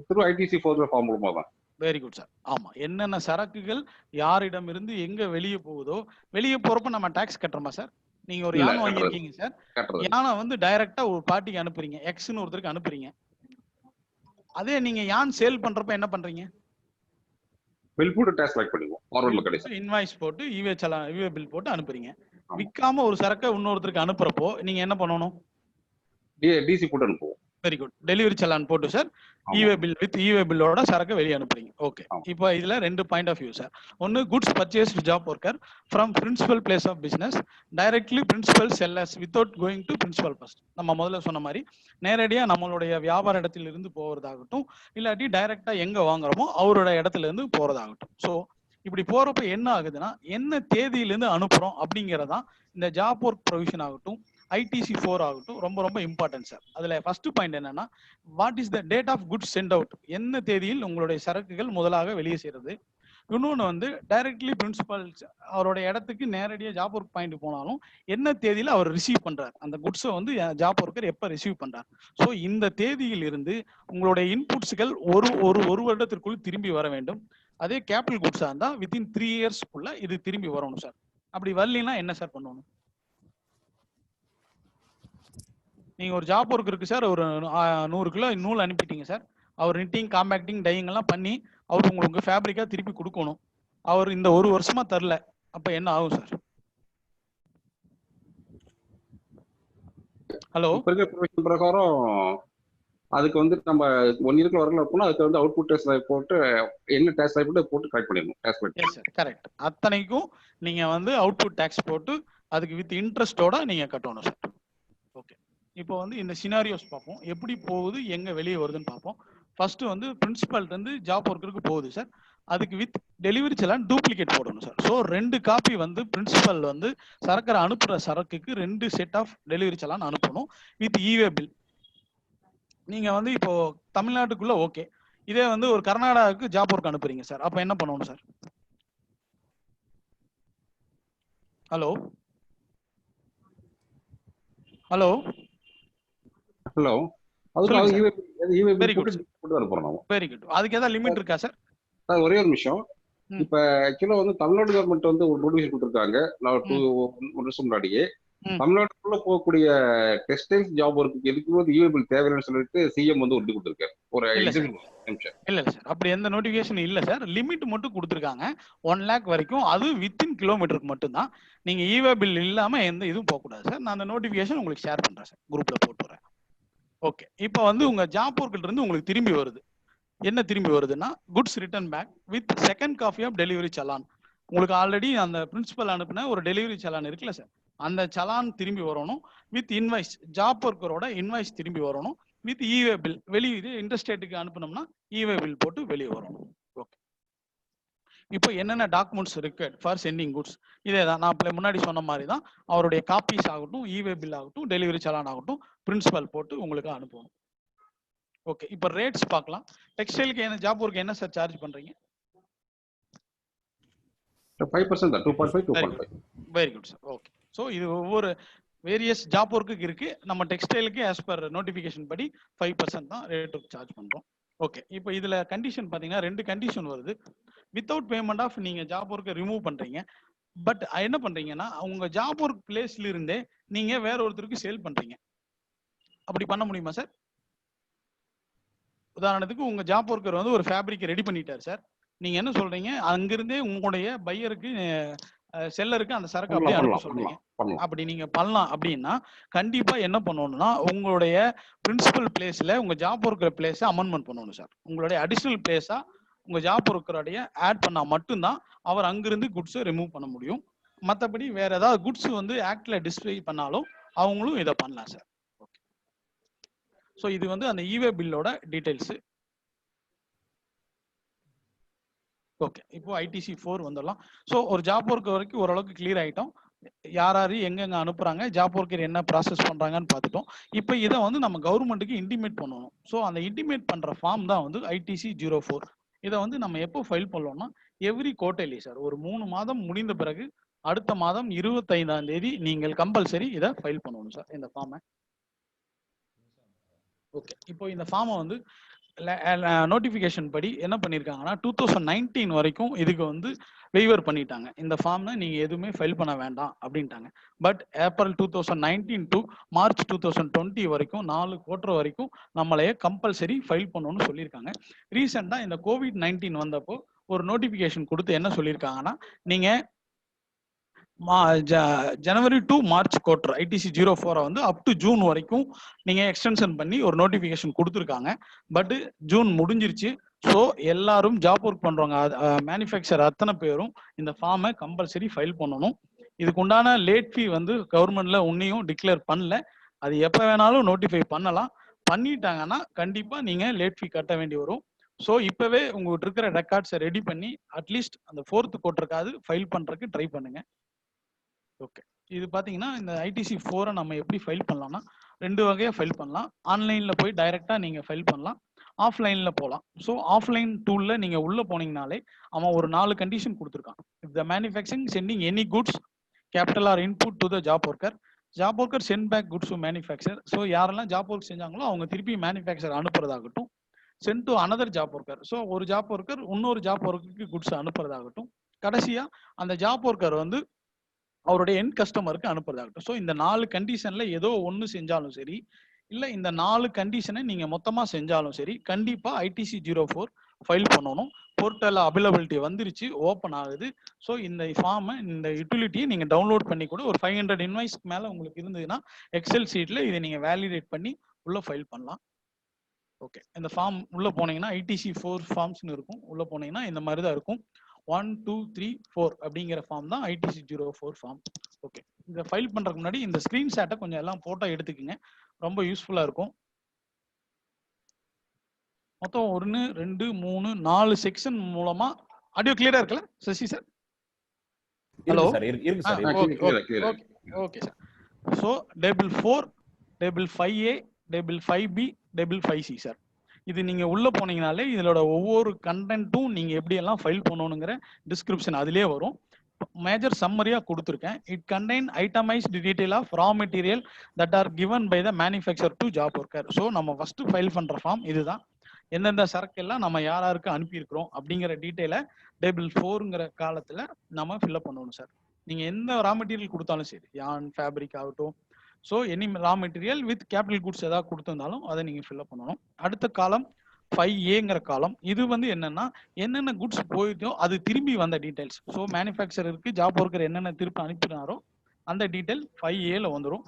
through ITC-4 ஃபார்ம் மூலமா தான். Very good sir. ஆமா, என்னென்ன சரக்குகள் யாரிடம் இருந்து எங்க வெளியே போகுதோ, வெளியே போறப்ப நம்ம டாக்ஸ் கட்டுறோமா சார்? நீங்க ஒரு யானை வாங்கியிருக்கீங்க சார், யானை வந்து டைரக்டா ஒரு பார்ட்டிக்கு அனுப்புறீங்க, எக்ஸ்னு ஒருத்தருக்கு அனுப்புறீங்க. அதே நீங்க யான் சேல் பண்றப்ப என்ன பண்றீங்க? பில் போட்டு டாக்ஸ் கலெக்ட் பண்ணுவோம், ஃபார்வர்ட்ல கிடைக்கும். இன்வாய்ஸ் போட்டு ஈவே பில் போட்டு அனுப்புறீங்க. விக்காம ஒரு சரக்கை இன்னொருத்தருக்கு அனுப்புறப்போ நீங்க என்ன பண்ணணும்? டிசி போட்டு அனுப்புவோம். Very good. டெலிவரி சலான் போட்டு sir e-way bill with e-way பில்லோட சரக்கு வெளியே அனுப்புறீங்க. ஓகே, இப்போ இதுல ரெண்டு பாயிண்ட் ஆஃப் வியூ சார். ஒன்னு, goods purchased job worker from principal place of business directly principal sellers without going to principal first. நம்ம முதல்ல சொன்ன மாதிரி நேரடியா நம்மளுடைய வியாபார இடத்துல இருந்து போறதாகட்டும், இல்லாட்டி டைரக்டா எங்க வாங்குறோமோ அவரோட இடத்துல இருந்து போறதாகட்டும். ஸோ இப்படி போறப்ப என்ன ஆகுதுன்னா, என்ன தேதியிலிருந்து அனுப்புறோம் அப்படிங்கறதான் இந்த ஜாப் ஒர்க் ப்ரொவிஷன் ஆகட்டும், ITC-4 ஆகட்டும் ரொம்ப ரொம்ப இம்பார்ட்டன்ட் சார். அதுல ஃபர்ஸ்ட் பாயிண்ட் என்னன்னா, what is the date of goods sent out? என்ன தேதியில் உங்களுடைய சரக்குகள் முதலாக வெளியே செய்யறது. இன்னொன்று வந்து டைரக்ட்லி பிரின்சிபல் அவருடைய இடத்துக்கு நேரடியாக ஜாப் ஒர்க் பாயிண்ட் போனாலும் என்ன தேதியில் அவர் ரிசீவ் பண்றார், அந்த குட்ஸை வந்து ஜாப் ஒர்க்கர் எப்போ ரிசீவ் பண்றார். ஸோ இந்த தேதியில் இருந்து உங்களுடைய இன்புட்ஸ்கள் ஒரு வருடத்திற்குள் திரும்பி வர வேண்டும். அதே கேபிட்டல் குட்ஸா இருந்தா வித்தின் 3 இயர்ஸ்க்குள்ள இது திரும்பி வரணும் சார். அப்படி வரலைன்னா என்ன சார் பண்ணணும்? நீங்க ஒரு ஜாப் ஒர்க் இருக்கு சார், ஒரு 100 கிலோ நூல் அனுப்பிட்டீங்க சார், அவர் நிட்டிங், காம்பேக்டிங், டையிங் எல்லாம் பண்ணி அவர் உங்களுக்கு ஃபேப்ரிக்கா திருப்பி கொடுக்கணும். அவர் இந்த 1 வருஷமா தரல, அப்ப என்ன ஆகும் சார்? ஹலோ இப்போ இருக்கிற ப்ரொவிஷன் பிரகாரம் அதுக்கு வந்து நம்ம 1 இயர்க்கு வரல அப்படின்னா அதுக்கு வந்து அவுட்புட் டேக்ஸ் போட்டு என்ன டேக்ஸ் போட்டு கரெக்ட் பண்ணிடணும். Tax sir correct. அத்தனைக்கும் நீங்க வந்து அவுட்புட் டேக்ஸ் போட்டு அதுக்கு வித் இன்ட்ரெஸ்டோட நீங்க கட்டணும் சார். ஓகே, இப்போ வந்து இந்த சினாரியோஸ் பார்ப்போம், எப்படி போகுது எங்க வெளியே வருதுன்னு பார்ப்போம். ஃபர்ஸ்ட் வந்து பிரின்சிபல் இருந்து ஜாப் ஒர்க்கருக்கு போகுது சார். அதுக்கு வித் டெலிவரி செலான் டூப்ளிகேட் போடணும் சார். ஸோ 2 காப்பி வந்து பிரின்சிபல் வந்து சரக்கரை அனுப்புற சரக்குக்கு 2 செட் ஆஃப் டெலிவரி செலான் அனுப்பணும் வித் இவே பில். நீங்க வந்து இப்போ தமிழ்நாட்டுக்குள்ள ஓகே, இதே வந்து ஒரு கர்நாடகாவுக்கு ஜாப் ஒர்க் அனுப்புறீங்க சார், அப்ப என்ன பண்ணணும் sir? Hello hello hello, very good very good. அதுக்கு ஏதாவது லிமிட் இருக்கா சார்? ஒரே ஒரு நிமிஷம். இப்ப ஆக்சுவலா வந்து தமிழ்நாடு கவர்மெண்ட் வந்து ஒரு நோட்டிஃபிகேஷன் கொடுத்துருக்காங்க 1 வருஷம் முன்னாடியே. தமிழ்நாட்டுக்குள்ள போகக்கூடிய டெக்ஸ்டைல்ஸ் ஜாப் ஒர்க்கு எதுக்கு வந்து ஈவே பில் தேவைன்னு சொல்லிட்டு சிஎம் வந்து ஒட்டி கொடுத்துருக்காரு. ஒரு நிமிஷம். இல்ல சார், அப்படி எந்த நோட்டிபிகேஷன் இல்ல சார். லிமிட் மட்டும் கொடுத்துருக்காங்க 1 லேக் வரைக்கும். அது வித்தின் கிலோமீட்டருக்கு மட்டும் தான். நீங்க ஈவே பில் இல்லாம எந்த இதுவும் போக கூடாது சார். நான் அந்த நோட்டிபிகேஷன் உங்களுக்கு ஷேர் பண்றேன் சார், குரூப்ல போட்டுறேன். ஓகே, இப்போ வந்து உங்க ஜாப் ஒர்க்கில் இருந்து உங்களுக்கு திரும்பி வருது. என்ன திரும்பி வருதுன்னா goods return back with second copy of delivery challan. உங்களுக்கு ஆல்ரெடி அந்த பிரின்சிபல் அனுப்பின ஒரு டெலிவரி சலான் இருக்குல்ல சார், அந்த சலான் திரும்பி வரணும் வித் இன்வாய்ஸ். ஜாப் ஒர்க்கரோட இன்வாய்ஸ் திரும்பி வரணும் வித் இவே பில். வெளியே இன்டர்ஸ்டேட்டுக்கு அனுப்பினோம்னா இவே பில் போட்டு வெளியே வரணும். ஓகே, இப்போ என்னென்ன டாக்குமெண்ட்ஸ் இருக்கு ஃபார் சென்டிங் குட்ஸ்? இதே தான் நான் முன்னாடி சொன்ன மாதிரி தான். அவருடைய காப்பீஸ் ஆகட்டும், இவே பில் ஆகட்டும், டெலிவரி சலான் ஆகட்டும், பிரின்சிபல் போட்டு உங்களுக்கு அனுப்பணும். ஓகே, இப்போ ரேட்ஸ் பார்க்கலாம். டெக்ஸ்டைலுக்கு என்ன ஜாப் ஒர்க் என்ன சார் சார்ஜ் பண்றீங்க? 5% தான். 2.5 2.5. Very good sir. Okay, so இது ஒவ்வொரு வேரியஸ் ஜாப் ஒர்க்குக்கு இருக்கு. நம்ம டெக்ஸ்டைலுக்கு ஆஸ் பர் நோட்டிஃபிகேஷன் படி 5% தான் ரேட் சார்ஜ் பண்றோம். ஓகே, இப்போ இதுல கண்டிஷன் பாத்தீங்கன்னா 2 கண்டிஷன் வருது. வித்தவுட் பேமெண்ட் ஆஃப் நீங்க ஜாப் ஒர்க்கை ரிமூவ் பண்றீங்க. பட் என்ன பண்றீங்கன்னா உங்க ஜாப் ஒர்க் பிளேஸ்ல இருந்தே நீங்க வேற ஒருத்தருக்கு சேல் பண்றீங்க. அப்படி பண்ண முடியுமா சார்? உதாரணத்துக்கு உங்க ஜாப் ஒர்க்கர் வந்து ஒரு ஃபேப்ரிக் ரெடி பண்ணிட்டார் சார். நீங்க என்ன சொல்றீங்க, அங்கிருந்தே உங்களுடைய பையருக்கு செல்லருக்கு அந்த சரக்கு அப்படியே அனுப்ப சொல்றீங்க. அப்படி நீங்க பண்ணலாம் அப்படின்னா கண்டிப்பா என்ன பண்ணணும்னா உங்களுடைய பிரின்சிபல் பிளேஸ்ல உங்க ஜாப் ஒர்க்கர் பிளேஸை அமெண்ட்மெண்ட் பண்ணணும் சார். உங்களுடைய அடிஷனல் பிளேஸா உங்க ஜாப் ஒர்க்கருடைய ஆட் பண்ணா மட்டும்தான் அவர் அங்கிருந்து குட்ஸை ரிமூவ் பண்ண முடியும். மற்றபடி வேற ஏதாவது குட்ஸ் வந்து ஆக்ட்ல டிஸ்பிளே பண்ணாலும் அவங்களும் இதை பண்ணலாம் சார். ஓகே, ஸோ இது வந்து அந்த இவே பில்லோட டீடைல்ஸ். ஓகே, இப்போ ஐடிசி 4 வந்துடலாம். ஸோ ஒரு ஜாப் ஒர்க் வரைக்கும் ஓரளவுக்கு கிளியர் ஆகிட்டோம். யார் யார் எங்கெங்க அனுப்புறாங்க, ஜாப் ஒர்க்கர் என்ன ப்ராசஸ் பண்றாங்கன்னு பார்த்துட்டோம். இப்போ இதை வந்து நம்ம கவர்மெண்ட்டுக்கு இன்டிமேட் பண்ணணும். ஸோ அந்த இன்டிமேட் பண்ற ஃபார்ம் தான் வந்து ஐடிசி 04. இதை வந்து நம்ம எப்போ ஃபைல் பண்ணோம்னா எவ்ரி குவார்டர்லி சார். ஒரு 3 மாதம் முடிந்த பிறகு அடுத்த மாதம் 25ஆம் தேதி நீங்கள் கம்பல்சரி இதை ஃபைல் பண்ணணும் சார், இந்த ஃபார்மை. ஓகே, இப்போ இந்த ஃபார்மை வந்து நோட்டிபிகேஷன் படி என்ன பண்ணிருக்காங்கன்னா 2019 வரைக்கும் இதுக்கு வந்து வெய்வர் பண்ணிட்டாங்க. இந்த ஃபார்ம்ல நீங்க எதுவுமே ஃபைல் பண்ண வேண்டாம் அப்படின்ட்டாங்க. பட் ஏப்ரல் 2019 டு மார்ச் 2020 வரைக்கும் 4 குவார்டர் வரைக்கும் நம்மளையே கம்பல்சரி ஃபைல் பண்ணணும்னு சொல்லியிருக்காங்க. ரீசெண்டா இந்த COVID-19 வந்தப்போ ஒரு நோட்டிபிகேஷன் கொடுத்து என்ன சொல்லியிருக்காங்கன்னா நீங்க ஜனவரி டு மார்ச் குவார்டர் ஐடிசி 04 வந்து அப் டு ஜூன் வரைக்கும் நீங்க எக்ஸ்டென்ஷன் பண்ணி ஒரு நோட்டிபிகேஷன் கொடுத்துருக்காங்க. பட் ஜூன் முடிஞ்சிருச்சு. ஸோ எல்லாரும் ஜாப் ஒர்க் பண்றவங்க மேனுஃபேக்சர் அத்தனை பேரும் இந்த ஃபார்மை கம்பல்சரி ஃபைல் பண்ணணும். இதுக்கு உண்டான லேட் ஃபீ வந்து கவர்மெண்ட்ல உன்னையும் டிக்ளேர் பண்ணல. அது எப்போ வேணாலும் நோட்டிஃபை பண்ணலாம். பண்ணிட்டாங்கன்னா கண்டிப்பா நீங்க லேட் ஃபீ கட்ட வேண்டி வரும். ஸோ இப்பவே உங்ககிட்ட இருக்கிற ரெக்கார்ட்ஸை ரெடி பண்ணி அட்லீஸ்ட் அந்த 4th குவார்டருக்காவது ஃபைல் பண்றதுக்கு ட்ரை பண்ணுங்க. ஓகே, இது பாத்தீங்கன்னா இந்த ஐடிசி 4 நம்ம எப்படி ஃபைல் பண்ணலாம்னா 2 வகையா ஃபைல் பண்ணலாம். ஆன்லைன்ல போய் டைரக்டா நீங்க ஃபைல் பண்ணலாம், ஆஃப்லைன்ல போகலாம். ஸோ ஆஃப்லைன் டூல்ல நீங்க உள்ள போனீங்கனாலே அவன் ஒரு 4 கண்டிஷன் கொடுத்துருக்கான். If the manufacturing sending any goods capital or input to the job worker sent back goods to manufacturer. So யாரெல்லாம் ஜாப் ஒர்க் செஞ்சாங்களோ அவங்க திருப்பி மேனுஃபேக்சர் அனுப்புறதாகட்டும், sent to another job worker. So ஒரு ஜாப் ஒர்க்கர் இன்னொரு job ஒர்க்குக்கு goods அனுப்புறதாகட்டும், கடைசியா அந்த ஜாப் ஒர்க்கர் வந்து அவருடைய எண்ட் கஸ்டமருக்கு அனுப்புறதாகட்டும். ஸோ இந்த 4 கண்டிஷன்ல ஏதோ ஒன்று செஞ்சாலும் சரி, இல்லை இந்த 4 கண்டிஷனை நீங்க மொத்தமா செஞ்சாலும் சரி, கண்டிப்பா ஐடிசி 04 ஃபைல் பண்ணணும். போர்ட்டல் அவைலபிலிட்டி வந்துருச்சு, ஓப்பன் ஆகுது. ஸோ இந்த ஃபார்மை, இந்த யூட்டிலிட்டியை நீங்கள் டவுன்லோட் பண்ணி கூட ஒரு 500 இன்வாய்ஸ்க்கு மேலே உங்களுக்கு இருந்ததுன்னா எக்ஸல் ஷீட்டில் இதை நீங்கள் வேலிடேட் பண்ணி உள்ளே ஃபைல் பண்ணலாம். ஓகே, இந்த ஃபார்ம் உள்ளே போனீங்கன்னா ஐடிசி 4 ஃபார்ம்ஸ்னு இருக்கும். உள்ளே போனீங்கன்னா இந்த மாதிரி தான் இருக்கும். 1 2 3 4 அப்படிங்கிற ஃபார்ம் தான் ஐடிசி 04 ஃபார்ம். ஓகே, இந்த ஃபைல் பண்ணுறதுக்கு முன்னாடி இந்த ஸ்க்ரீன்ஷாட்டை கொஞ்சம் எல்லாம் ஃபோட்டோ எடுத்துக்கோங்க, ரொம்ப யூஸ்ஃபுல்லாக இருக்கும். மொத்தம் 1 2 3 4 செக்ஷன் மூலமா ஆடியோ கிளியரா இருக்குல்ல சசி சார்? ஹலோ சார், இருக்கு sir. Okay sir. So table 4, table 5A, table 5B, table 5C sir. இது நீங்க உள்ள போனீங்கனாலே இதோட ஒவ்வொரு கண்டென்ட்டும் நீங்க எப்படி எல்லாம் ஃபைல் பண்ணணுங்கிற டிஸ்கிரிப்ஷன் அதுலயே வரும். மேஜர் சம்மரியா கொடுத்துருக்கேன். It contain itemised detail of raw material that are given by the manufacturer to job worker. So நம்ம ஃபர்ஸ்ட் ஃபைல் பண்ற ஃபார்ம் இதுதான். எந்தெந்த சரக்கெல்லாம் நம்ம யாராருக்கு அனுப்பியிருக்கிறோம் அப்படிங்கிற டீட்டெயிலை டேபிள் 4ங்கிற காலத்துல நம்ம ஃபில்அப் பண்ணணும் சார். நீங்க எந்த ரா மெட்டீரியல் கொடுத்தாலும் சரி, யான் ஃபேப்ரிக் ஆகட்டும், so any raw material with capital goods ஏதாவது கொடுத்திருந்தாலும் அதை நீங்க ஃபில்அப் பண்ணணும். அடுத்த காலம் 5Aங்கிற காலம். இது வந்து என்னன்னா என்னென்ன குட்ஸ் போயிட்டோ அது திரும்பி வந்த டீடைல்ஸ். ஸோ மேனுஃபேக்சரருக்கு ஜாப் ஒர்க்கர் என்னென்ன திருப்பி அனுப்பினாரோ அந்த டீடைல் 5Aல வந்துடும்.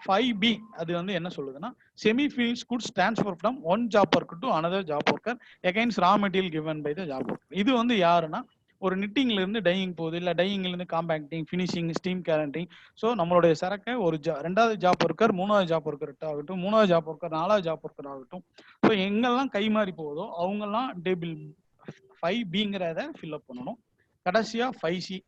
5B அது வந்து என்ன சொல்லுதுன்னா semi finished goods transfer from one job worker to another job worker against raw material given by the job worker. இது வந்து யாருன்னா ஒரு நிட்டிங்ல இருந்து டையிங் போகுது, இல்லை டையிங்ல இருந்து compacting, finishing, steam guaranteeing. So நம்மளுடைய சரக்கை ஒரு ரெண்டாவது ஜாப் ஒர்க்கர், மூணாவது ஜாப் ஒர்க்கர் ஆகட்டும், மூணாவது ஜாப் ஒர்க்கர், நாலாவது ஜாப் ஒர்க்கர் ஆகட்டும், ஸோ எங்கெல்லாம் கை மாறி போகுதோ அவங்கெல்லாம் டேபிள் 5Bங்கிறத ஃபில்அப் பண்ணணும். கடைசியா 5C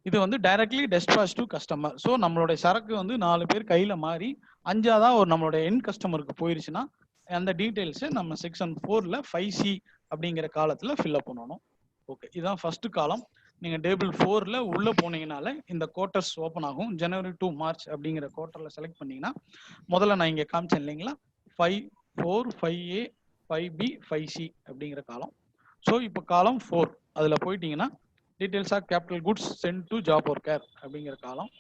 இது வந்து directly dispatch to customer. So நம்மளுடைய சரக்கு வந்து 4 பேர் கையில மாறி 5ஆவதா ஒரு நம்மளுடைய எண்ட் கஸ்டமருக்கு போயிருச்சுன்னா அந்த டீடைல்ஸை நம்ம செக்ஷன் 4ல 5C அப்படிங்கிற காலத்துல ஃபில்அப் பண்ணணும். ஓகே, இதுதான் ஃபர்ஸ்ட் காலம். நீங்க டேபிள் 4ல உள்ள போனீங்கனால இந்த குவார்டர்ஸ் ஓப்பன் ஆகும். ஜனவரி டு மார்ச் அப்படிங்கிற குவார்டர்ல செலக்ட் பண்ணீங்கன்னா முதல்ல நான் இங்க காமிச்சேன் இல்லைங்களா, 5 4 5A 5B 5C அப்படிங்கிற காலம். ஸோ இப்போ காலம் 4 அதுல போயிட்டீங்கன்னா details of capital goods sent to job worker அப்படிங்கிற காலம்.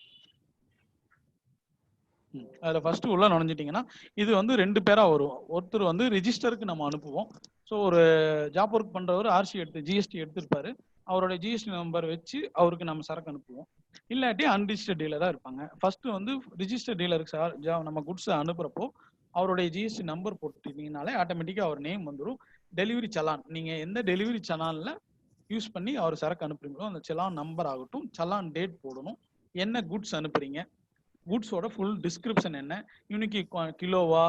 அதில் ஃபர்ஸ்ட் உள்ள நுழைஞ்சிட்டிங்கன்னா இது வந்து 2 பேரா வரும். ஒருத்தர் வந்து ரிஜிஸ்டருக்கு நம்ம அனுப்புவோம். ஸோ ஒரு ஜாப் ஒர்க் பண்றவர் ஆர்சி ஜிஎஸ்டி எடுத்திருப்பாரு, அவருடைய ஜிஎஸ்டி நம்பர் வச்சு அவருக்கு நம்ம சரக்கு அனுப்புவோம். இல்லாட்டி அன்ரிஜிஸ்டர்ட் டீலராக இருப்பாங்க. ஃபர்ஸ்ட் வந்து ரிஜிஸ்டர்ட் டீலருக்கு நம்ம குட்ஸ் அனுப்புறப்போ அவருடைய ஜிஎஸ்டி நம்பர் போட்டுட்டீங்கனாலே ஆட்டோமேட்டிக்காக அவர் நேம் வந்துடும். டெலிவரி சலான் நீங்க எந்த டெலிவரி சலான்ல யூஸ் பண்ணி அவர் சரக்கு அனுப்புறீங்களோ அந்த சலான் நம்பர் ஆகட்டும், சலான் டேட் போடணும், என்ன குட்ஸ் அனுப்புறீங்க, குட்ஸோட ஃபுல் டிஸ்கிரிப்ஷன் என்ன, யூனிக் கிலோவா,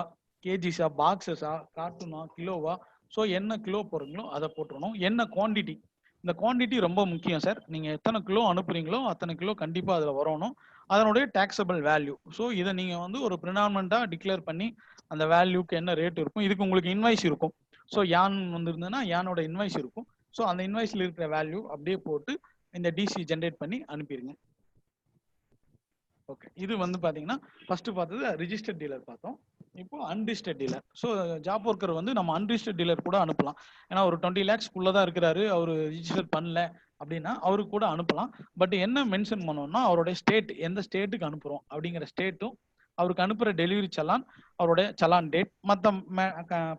கேஜிஸா, பாக்ஸஸா, கார்ட்டூனா, கிலோவா, ஸோ என்ன கிலோ போடுறீங்களோ அதை போட்டுருணும். என்ன குவான்டிட்டி, இந்த குவான்டிட்டி ரொம்ப முக்கியம் சார். நீங்க எத்தனை கிலோ அனுப்புறீங்களோ அத்தனை கிலோ கண்டிப்பா அதுல வரணும். அதனுடைய டாக்ஸபிள் வேல்யூ. ஸோ இதை நீங்க வந்து ஒரு ப்ரினாமினண்டா டிக்ளேர் பண்ணி அந்த வேல்யூக்கு என்ன ரேட் இருக்கும், இதுக்கு உங்களுக்கு இன்வாய்ஸ் இருக்கும். ஸோ யான் வந்துருந்ததுன்னா யானோட இன்வாய்ஸ் இருக்கும். ஸோ அந்த இன்வாய்ஸ்ல இருக்கிற வேல்யூ அப்படியே போட்டு இந்த டிசி ஜென்ரேட் பண்ணி அனுப்பிடுங்க. ஓகே, இது வந்து பாத்தீங்கன்னா ஃபர்ஸ்ட் பார்த்தது ரிஜிஸ்டர்ட் டீலர் பார்த்தோம். இப்போ unregistered dealer. So job worker வந்து நம்ம அன்ரிஜிஸ்டர்ட் டீலர் கூட அனுப்பலாம். ஏன்னா ஒரு 20 lakhs தான் இருக்கிறாரு, அவர் ரிஜிஸ்டர் பண்ணல அப்படின்னா அவருக்கு கூட அனுப்பலாம். பட் என்ன மென்ஷன் பண்ணோம்னா அவருடைய ஸ்டேட், எந்த ஸ்டேட்டுக்கு அனுப்புறோம் அப்படிங்கிற ஸ்டேட்டும், அவருக்கு அனுப்புற டெலிவரி சலான், அவருடைய சலான் டேட், மற்ற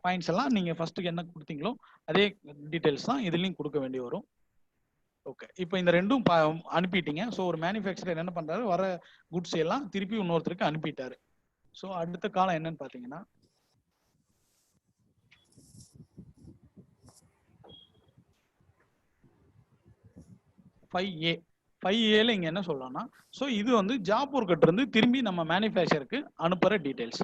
பாயிண்ட்ஸ் எல்லாம் நீங்க ஃபர்ஸ்ட்டுக்கு என்ன கொடுத்தீங்களோ அதே டீடைல்ஸ் தான் இதுலயும் கொடுக்க வேண்டி வரும். ஓகே, இப்போ இந்த ரெண்டும் அனுப்பிட்டீங்க. ஸோ ஒரு மேனுஃபேக்சரர் என்ன பண்றாரு, வர குட்ஸ் எல்லாம் திருப்பி இன்னொருத்தருக்கு அனுப்பிட்டாரு. ஸோ அடுத்த காலம் என்னன்னு பாத்தீங்கன்னா 5A. 5Aல இங்க என்ன சொல்லலாம்னா, ஸோ இது வந்து ஜாப் ஒர்க்கர்ட்ட இருந்து திரும்பி நம்ம மேனுஃபேக்சருக்கு அனுப்புற டீடைல்ஸ்.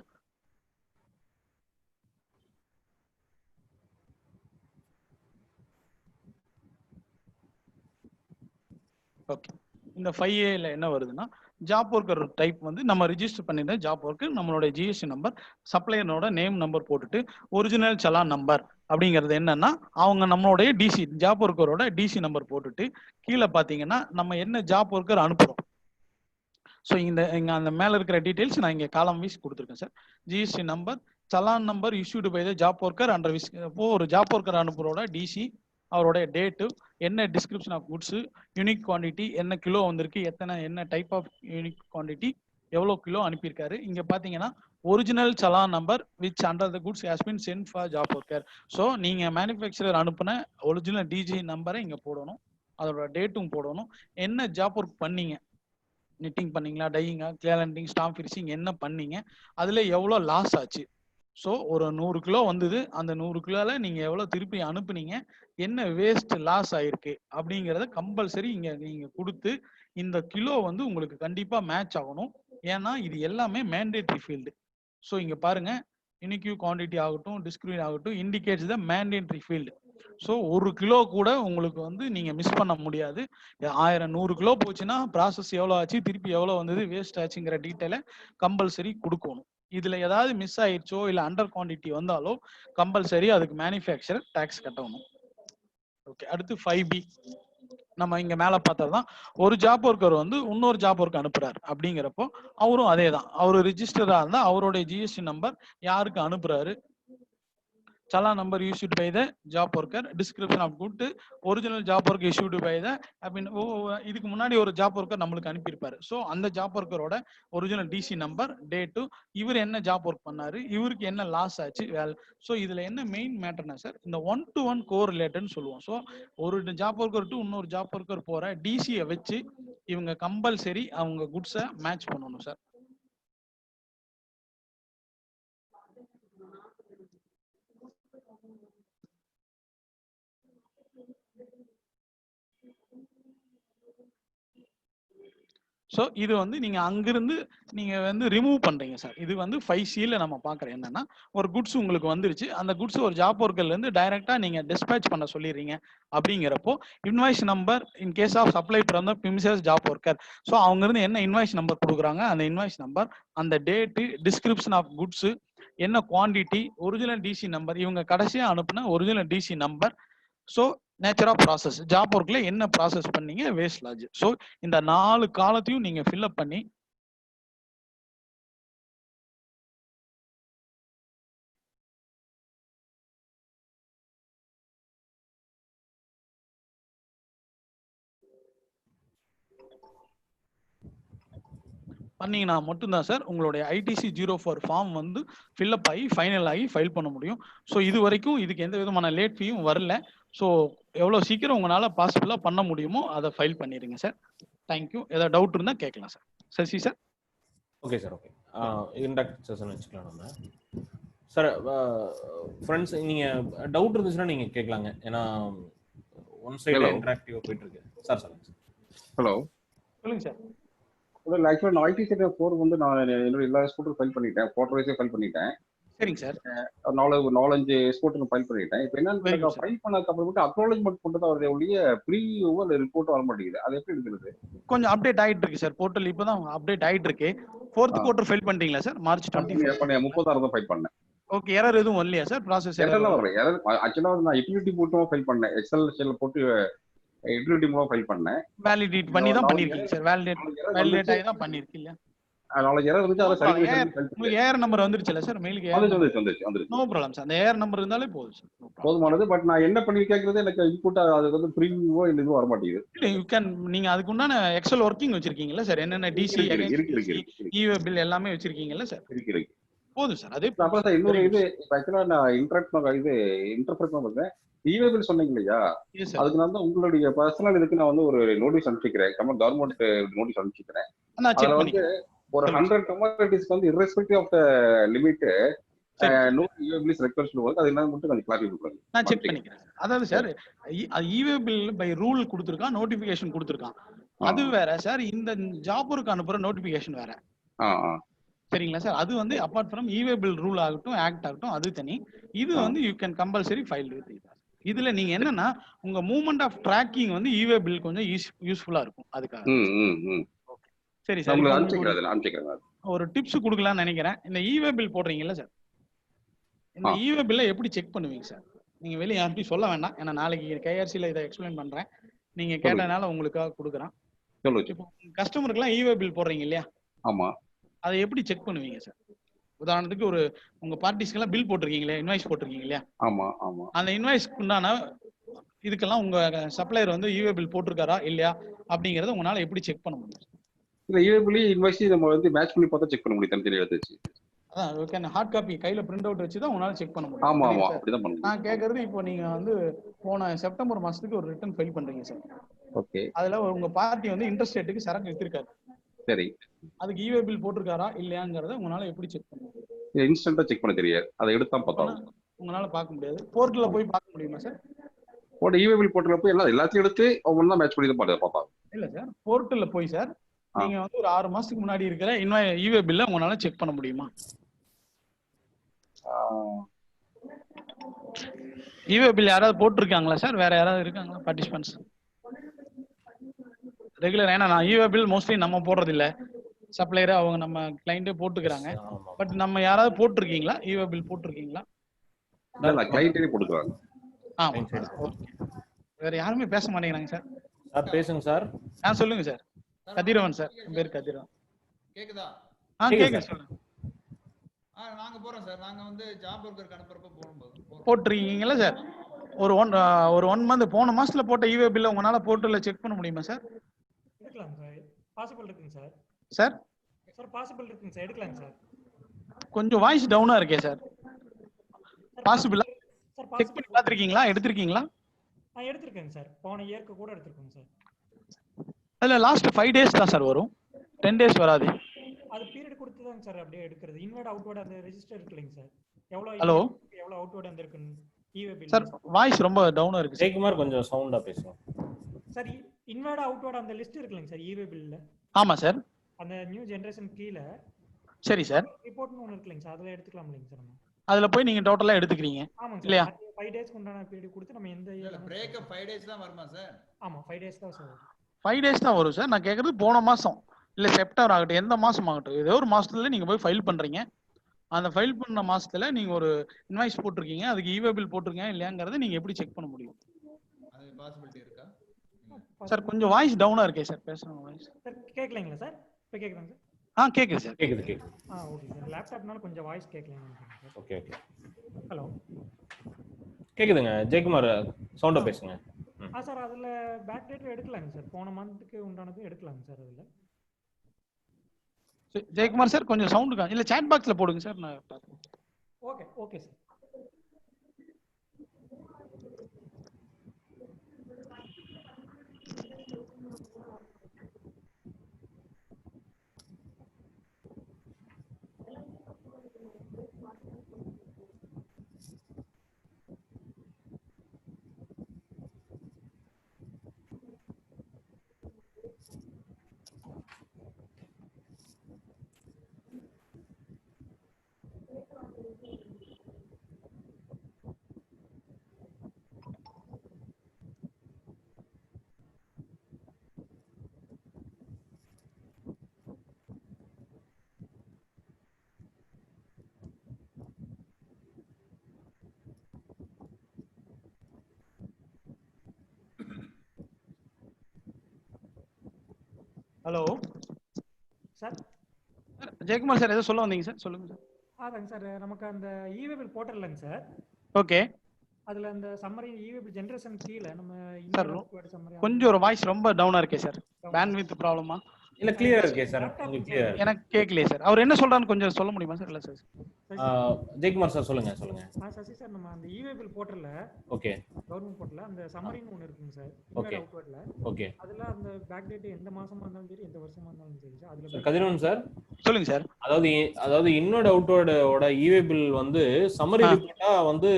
ஓகே, இந்த 5Aல என்ன வருதுன்னா ஜாப் ஒர்க்கர் டைப் வந்து நம்ம ரிஜிஸ்டர் பண்ணிருந்த ஜாப் ஒர்க்கர், நம்மளோட ஜிஎஸ்டி நம்பர், சப்ளையரோட நேம் நம்பர் போட்டுட்டு ஒரிஜினல் சலான் நம்பர் அப்படிங்கிறது என்னன்னா அவங்க நம்மளுடைய டிசி ஜாப் ஒர்க்கரோட டிசி நம்பர் போட்டுட்டு கீழே பாத்தீங்கன்னா நம்ம என்ன ஜாப் ஒர்க்கர் அனுப்புறோம். ஸோ இங்க அந்த மேல இருக்கிற டீடைல்ஸ் நான் இங்க காலம் வைஸ் கொடுத்துருக்கேன் sir. GST number, challan number issued by the job worker under இப்போ ஒரு ஜாப் ஒர்க்கர் அனுப்புறோட டிசி, அவருடைய டேட்டு, என்ன description of goods, unique quantity, என்ன கிலோ வந்திருக்கு, என்ன டைப் ஆஃப் யூனிக் குவான்டிட்டி, எவ்வளவு கிலோ அனுப்பியிருக்காரு. இங்க பாத்தீங்கன்னா original challan number which under the goods has been sent for job worker. So நீங்க மேனுஃபேக்சரர் அனுப்புன ஒரிஜினல் டிஜி நம்பரை இங்க போடணும், அதோட டேட்டும் போடணும், என்ன ஜாப் ஒர்க் பண்ணீங்க, நிட்டிங் பண்ணீங்களா, டையிங்கா, கிளியரண்டிங், ஸ்டாம்ப் ஃபினிஷிங் என்ன பண்ணீங்க, அதுல எவ்வளவு லாஸ் ஆச்சு. ஸோ ஒரு 100 கிலோ வந்தது, அந்த 100 கிலோல நீங்க எவ்வளவு திருப்பி அனுப்புனீங்க, என்ன வேஸ்ட் லாஸ் ஆயிருக்கு அப்படிங்கறத கம்பல்சரி இங்க நீங்க கொடுத்து, இந்த கிலோ வந்து உங்களுக்கு கண்டிப்பா மேட்ச் ஆகணும். ஏன்னா இது எல்லாமே மேண்டேட்டரி ஃபீல்டு. ஸோ இங்க பாருங்க, யூனிக்யூ குவான்டிட்டி ஆகட்டும், டிஸ்கிரிமினேட் ஆகட்டும், இண்டிகேட்ஸ் த மேண்டேட்டரி ஃபீல்டு. ஸோ 1 கிலோ கூட உங்களுக்கு வந்து நீங்க மிஸ் பண்ண முடியாது. 1000 100 கிலோ போச்சுன்னா ப்ராசஸ் எவ்வளோ ஆச்சு, திருப்பி எவ்வளோ வந்தது, வேஸ்ட் ஆச்சுங்கிற டீட்டெயிலை கம்பல்சரி கொடுக்கணும். இதுல ஏதாவது மிஸ் ஆயிடுச்சோ இல்ல அண்டர் குவான்டிட்டி வந்தாலோ கம்பல்சரி அதுக்கு மேனுஃபேக்சரர் டாக்ஸ் கட்டணும். ஓகே, அடுத்து 5B நம்ம இங்க மேல பார்த்ததுதான். ஒரு ஜாப் ஒர்க்கர் வந்து இன்னொரு ஜாப் ஒர்க் அனுப்புறாரு அப்படிங்கிறப்போ அவரும் அதே தான். அவரு ரிஜிஸ்டரா இருந்தா அவருடைய ஜிஎஸ்டி நம்பர் யாருக்கு அனுப்புறாரு, challan number issued by the job worker, description of good, original job work issued by the, I mean இதுக்கு முன்னாடி ஒரு ஜாப் ஒர்க்கர் நம்மளுக்கு அனுப்பியிருப்பாரு. ஸோ அந்த ஜாப் ஒர்க்கரோட ஒரிஜினல் டிசி நம்பர், டேட்டு, இவர் என்ன ஜாப் ஒர்க் பண்ணாரு, இவருக்கு என்ன லாஸ் ஆச்சு. ஸோ இதுல என்ன மெயின் மேட்டர்னா சார், இந்த 1-to-1 கோரிலேட்டட்னு சொல்லுவோம். ஸோ ஒரு ஜாப் ஒர்க்கர் டு இன்னொரு ஜாப் ஒர்க்கர் போற டிசியை வச்சு இவங்க கம்பல்சரி அவங்க குட்ஸை மேட்ச் பண்ணணும் சார். ஸோ இது வந்து நீங்க அங்கிருந்து நீங்க வந்து ரிமூவ் பண்றீங்க சார். இது வந்து 5Cல நம்ம பாக்குறோம் என்னன்னா, ஒரு குட்ஸ் உங்களுக்கு வந்துருச்சு, அந்த குட்ஸ் ஒரு ஜாப் ஒர்க்கர்ல இருந்து டைரக்டா நீங்க டிஸ்பேச் பண்ண சொல்லிடுறீங்க அப்படிங்கிறப்போ invoice number in case of supply from the premises job worker. So அவங்க இருந்து என்ன இன்வாய்ஸ் நம்பர் கொடுக்குறாங்க, அந்த இன்வாய்ஸ் நம்பர், அந்த டேட்டு, டிஸ்கிரிப்ஷன் ஆஃப் குட்ஸ், என்ன குவான்டிட்டி, ஒரிஜினல் டிசி நம்பர், இவங்க கடைசியா அனுப்புன original DC number. So nature of process, job ஒர்க்ல என்ன ப்ராசஸ் பண்ணீங்க, வேஸ்ட் லாஜ். ஸோ இந்த 4 காலத்தையும் நீங்க ஃபில்அப் பண்ணி பண்ணீங்கன்னா மட்டும்தான் சார் உங்களுடைய ITC 04 ஃபார்ம் வந்து ஃபில்அப் ஆகி ஃபைனல் ஆகி ஃபைல் பண்ண முடியும். ஸோ இது வரைக்கும் இதுக்கு எந்த விதமான லேட் ஃபீயும் வரல. ஸோ எவ்வளோ சீக்கிரம் உங்களால பாசிபிளா பண்ண முடியுமோ அதை ஃபைல் பண்ணிடுங்க சார். தேங்க்யூ. ஏதாவது டவுட் இருந்தா கேட்கலாம் sir. Sasi sir. Okay sir, okay. Interact session வச்சுக்கலாம் நம்ம சார். ஃப்ரெண்ட்ஸ், நீங்க டவுட் இருந்துச்சுன்னா நீங்க கேட்கலாங்க, ஏன்னா ஒன் சைடு இன்டராக்டிவா போயிட்டு இருக்கு. சார் சொல்லுங்க. ஹலோ, சொல்லுங்க சார். ஆக்சுவலா நான் ITC 4 வந்து நான் என்னோட எல்லா ஸ்கூட்டரும் ஃபைல் பண்ணிட்டேன், குவார்டர் வைஸே ஃபைல் பண்ணிட்டேன். சரிங்க சார். 4-5 ஸ்கூட்டர் ஃபைல் பண்ணிட்டேன். இப்போ என்னன்னு ஃபைல் பண்ணதுக்கு அப்புறமேட்டு அக்னாலஜ்மெண்ட் கொண்டு தான் ஒழிய ப்ரீவியூவோ அந்த ரிப்போர்ட் வர மாட்டேங்குது. அது எப்படி எடுக்கிறது? கொஞ்சம் அப்டேட் ஆயிட்டு இருக்கு சார், போர்ட்டல் இப்பதான் அப்டேட் ஆயிட்டு இருக்கு. 4th குவார்டர் ஃபைல் பண்ணிட்டீங்களா சார்? மார்ச் 36 தான் ஃபைல் பண்ணேன். ஓகே, எரர் எதுவும் வரலையா சார்? ப்ராசஸ் எரர் வரல. ஆக்சுவலா நான் யூட்டிலிட்டி போட்டு ஃபைல் பண்ணேன், எக்ஸல் ஷெல் போட்டு யூட்டிலிட்டி மூலம் ஃபைல் பண்ணேன். வேலிடேட் பண்ணி தான் பண்ணிருக்கீங்க சார். வேலிடேட் ஆகி தான் பண்ணிருக்கீங்க. நாளைக்கு எரர் வந்து அத சரி பண்ணி உங்களுக்கு ஏஆர் நம்பர் வந்துருச்சுல சார்? மெயிலுக்கு வந்துருச்சு. No problem sir. அந்த ஏஆர் நம்பர் இருந்தாலே போதும் சார், போதுமானது. பட் நான் என்ன பண்ணி கேக்குறது, எனக்கு இன்புட் அது வந்து ப்ரீவியூவோ இல்ல இதுவோ வர மாட்டேங்குது. இல்ல, யூ கேன், நீங்க அதுக்கு உண்டான எக்ஸல் ஒர்க்கிங் வச்சிருக்கீங்கல்ல சார்? என்னென்ன டிசி, இவே பில் எல்லாமே வச்சிருக்கீங்கல்ல சார்? இருக்கு. போதும் சார். அதே அப்புறம் சார் இன்னொரு இது, ஆக்சுவலா நான் இன்டர்பிரட் பண்ணுறேன். இவே பில் சொன்னீங்க இல்லையா, அதுக்கு நான் தான் உங்களுடைய பர்சனல் இதுக்கு நான் வந்து ஒரு நோட்டீஸ் அனுப்பிச்சிக்கிறேன், கவர்மெண்ட் நோட்டீஸ் அனுப்பிச்சிக்கிறேன். அதுல வந்து ஒரு 100 கமாடிட்டிஸ்க்கு வந்து irrespective of the limit no EVA bill is required சொல்லுவாங்க. அது என்ன மட்டும் கொஞ்சம் கிளாரிஃபை பண்ணுங்க. நான் செக் பண்ணிக்கிறேன். அதாவது sir, EVA bill by rule கொடுத்திருக்கான், நோட்டிஃபிகேஷன் கொடுத்திருக்கான், அது வேற சார். இந்த ஜாப் ஒர்க் அனுப்புற நோட்டிஃபிகேஷன் வேற. சரிங்களா சார்? அது வந்து apart from EVA bill rule ஆகட்டும், ஆக்ட் ஆகட்டும், அது தனி. இது வந்து you can compulsory file with இது. இதுல நீங்க என்னன்னா, உங்க மூவ்மெண்ட் ஆஃப் ட்ராக்கிங் வந்து EVA bill கொஞ்சம் யூஸ்ஃபுல்லா இருக்கும். அதுக்காக சரி சார், ஒரு டிப்ஸ் கொடுக்கலாம்னு நினைக்கிறேன். இந்த EVA பில் போடுறீங்கல்ல சார், இந்த EVA பில்லை எப்படி செக் பண்ணுவீங்க சார்? நீங்க வெளியே யார்ட்டையும் சொல்ல வேண்டாம், ஏன்னா நாளைக்கு KRCல இதை எக்ஸ்பிளைன் பண்றேன். நீங்க கேட்டனால உங்களுக்காக கொடுக்குறேன். இப்போ கஸ்டமருக்குலாம் EVA பில் போடுறீங்க இல்லையா? ஆமா. அதை எப்படி செக் பண்ணுவீங்க சார்? உதாரணத்துக்கு ஒரு உங்க பார்ட்டிஸ்க்கெல்லாம் பில் போட்டிருக்கீங்களே, இன்வாய்ஸ் போட்டிருக்கீங்க இல்லையா? ஆமா ஆமா. அந்த இன்வாய்ஸ்க்கு உண்டான இதுக்கெல்லாம் உங்க சப்ளையர் வந்து EVA பில் போட்டிருக்காரா இல்லையா அப்படிங்கறத உங்களால எப்படி செக் பண்ண முடியும்? இல்ல இஏபிள் இன்வாய்ஸ் நம்ம வந்து மேட்ச் பண்ணி பார்த்தா செக் பண்ண முடியும், தனித்தனியா எடுத்து வச்சு. அதான் ஹார்ட் காப்பி கையில பிரிண்ட் அவுட் வச்சு தான் உங்களால செக் பண்ண முடியும். ஆமா ஆமா, அப்படிதான் பண்ண முடியும். நான் கேட்கறது இப்போ நீங்க வந்து போன செப்டம்பர் மாசத்துக்கு ஒரு ரிட்டர்ன் ஃபைல் பண்றீங்க சார். ஓகே. அதுல உங்க பார்ட்டி வந்து இன்ட்ரெஸ்ட் ரேட்டுக்கு சரக்கு வித்திருக்காரு. சரி. அதுக்கு ஈவே பில் போட்டிருக்காரா இல்லையாங்கிறத உங்களால எப்படி செக் பண்ண முடியும்? இன்ஸ்டன்ட்டா செக் பண்ண தெரியாது, அதை எடுத்தா பார்த்தா உங்களால பார்க்க முடியாது. போர்ட்டல்ல போய் பார்க்க முடியுமா சார்? இஏபிள் போர்ட்டல்ல போய் எல்லாத்தையும் எடுத்து ஒவ்வொன்றா மேட்ச் பண்ணி தான் பார்த்தா. இல்ல சார், போர்ட்டல்ல போய் சார் நீங்க வந்து ஒரு 6 மாசத்துக்கு முன்னாடி இருக்கிற ஈவே பில்ல உங்களால செக் பண்ண முடியுமா? ஈவே பில் யாராவது போட்டிருக்காங்களா சார்? வேற யாராவது இருக்காங்களா பார்ட்டிசிபென்ட்ஸ் ரெகுலர்? ஏன்னா நான் ஈவே பில் மோஸ்ட்லி நம்ம போடுறது இல்ல, சப்ளையர் அவங்க நம்ம கிளைண்டே போட்டுக்கிறாங்க. பட் நம்ம யாராவது போட்டிருக்கீங்களா? ஈவே பில் போட்டிருக்கீங்களா? இல்ல, கிளைண்டே போட்டுக்கிறாங்க. ஆமா. வேற யாருமே பேச மாட்டேங்கிறாங்க சார். சார் பேசுங்க சார். சொல்லுங்க சார். கதிரவன் சார், என் பேர் கதிரவன். கேக்குதா? கேக்குது சொல்லுங்க. நாங்க போறோம் சார். நாங்க வந்து ஜாப் ஒர்க்கருக்கு அனுப்புறப்ப போடும்போது போட்டுருக்கீங்களா சார்? ஒரு ஒன் மந்த் போன மாசத்துல போட்ட ஈவே பில்ல உங்களால போர்ட்டல்ல செக் பண்ண முடியுமா சார்? எடுக்கலாம் சார், பாசிபிள் இருக்குங்க சார். சார் பாசிபிள் இருக்குங்க சார், எடுக்கலாங்க சார். கொஞ்சம் வாய்ஸ் டவுனா இருக்கே சார். பாசிபிளா? செக் பண்ணி பாத்திருக்கீங்களா? எடுத்திருக்கீங்களா? எடுத்திருக்கேங்க சார், போன இயர்க்கு கூட எடுத்திருக்கேங்க சார். அதுல லாஸ்ட் 5 days தான் சார் வரும், 10 days வராது. அது பீரியட் கொடுத்து தாங்க சார் அப்படியே எடுக்கிறது. இன்வர்ட் அவுட்வர்ட் அந்த ரெஜிஸ்டர் இருக்குல்லைங்க சார், எவ்வளவு ஹலோ எவ்வளவு அவுட்வர்ட் வந்திருக்குன்னு ஈவே பில். சார் வாய்ஸ் ரொம்ப டவுனா இருக்கு. ஜெயக்குமார் கொஞ்சம் சவுண்டா பேசுங்க சார். இன்வர்ட் அவுட்வர்ட் அந்த லிஸ்ட் இருக்குல்லைங்க சார் ஈவே பில்ல. ஆமா சார். அந்த நியூ ஜெனரேஷன் கீழ சரி சார் ரிப்போர்ட்னு ஒன்னு இருக்குல்லைங்க சார், அதுல எடுத்துக்கலாம் இல்லைங்க சார் நம்ம? அதுல போய் நீங்க டோட்டலா எடுத்துக்கிறீங்க இல்லையா? 5 டேஸ்க்கு உண்டான பீரியட் கொடுத்து நம்ம எந்த பிரேக் அப் 5 days தான் வருமா சார்? ஆமா 5 days தான் சார். 5 days தான் வரும் சார். நான் கேக்குறது போன மாசம் இல்ல செப்டம்பர் ஆகட்டும், எந்த மாசம் ஆகட்டும், ஏதோ ஒரு மாசத்துல நீங்க போய் ஃபைல் பண்றீங்க. அந்த ஃபைல் பண்ண மாசத்துல நீங்க ஒரு இன்வாய்ஸ் போட்டிருக்கீங்க, அதுக்கு ஈவே பில் போட்டிருக்கீங்க இல்லையாங்கறத நீங்க எப்படி செக் பண்ண முடியும்? அது பாசிபிலிட்டி இருக்கா சார்? கொஞ்சம் வாய்ஸ் டவுனா இருக்கே சார், பேசுற வாய்ஸ். Sir கேக்கலங்களா sir? இப்ப கேக்குதாங்க சார்? கேக்குது சார். கேக்குது. Okay sir. லேப்டாப்னால கொஞ்சம் வாய்ஸ் கேக்கலங்க. ஓகே. ஹலோ கேக்குதுங்க. ஜெயக்குமார் சவுண்டா பேசுங்க. சார் அதுல பேக் டேட் எடுக்கலாங்க சார், போன மந்த்க்கு உண்டானது எடுக்கலாங்க சார் அதுல. ஜெயக்குமார் சார் கொஞ்சம் சவுண்ட் இல்ல சாட் பாக்ஸ்ல போடுங்க சார், நான் பாக்குறேன். Okay sir. Hello sir. Jayakumar sir ஏதோ சொல்ல வந்தீங்க சார், சொல்லுங்க சார். அதாங்க சார், நமக்கு அந்த ஈவே பில் போர்ட்டல்லைங்க சார். ஓகே. அதுல அந்த சம்மரி ஈவே பில் ஜெனரேஷன் கீழ நம்ம சார் கொஞ்சம் ஒரு வாய்ஸ் ரொம்ப டவுனா இருக்கே சார். பேண்ட்வித் ப்ராப்ளமா? இல்ல கிளியர் இருக்கே சார், உங்களுக்கு கிளியர். எனக்கு கேட்கலையே சார். அவர் என்ன சொல்றான்னு கொஞ்சம் சொல்ல முடியுமா சார்? இல்ல சார். ஜெயக்குமார் சார் சொல்லுங்க. சசி சார், நம்ம அந்த ஈவே பில் போர்ட்டல்ல ஓகே, கவர்மெண்ட் போர்ட்டல்ல அந்த சம்மரின்னு ஒன்னு இருக்குங்க சார். Okay அவுட்வர்ட்ல okay. அதுல அந்த பேக் டேட் எந்த மாசமா இருந்தாலும் சரி, எந்த வருஷமா இருந்தாலும் சரி சார். அதுல கதிரவன் சார் சொல்லுங்க சார். அதாவது இன்வர்ட் அவுட்வர்டோட ஈவே பில் வந்து சம்மரி ரிப்போர்ட்டா வந்து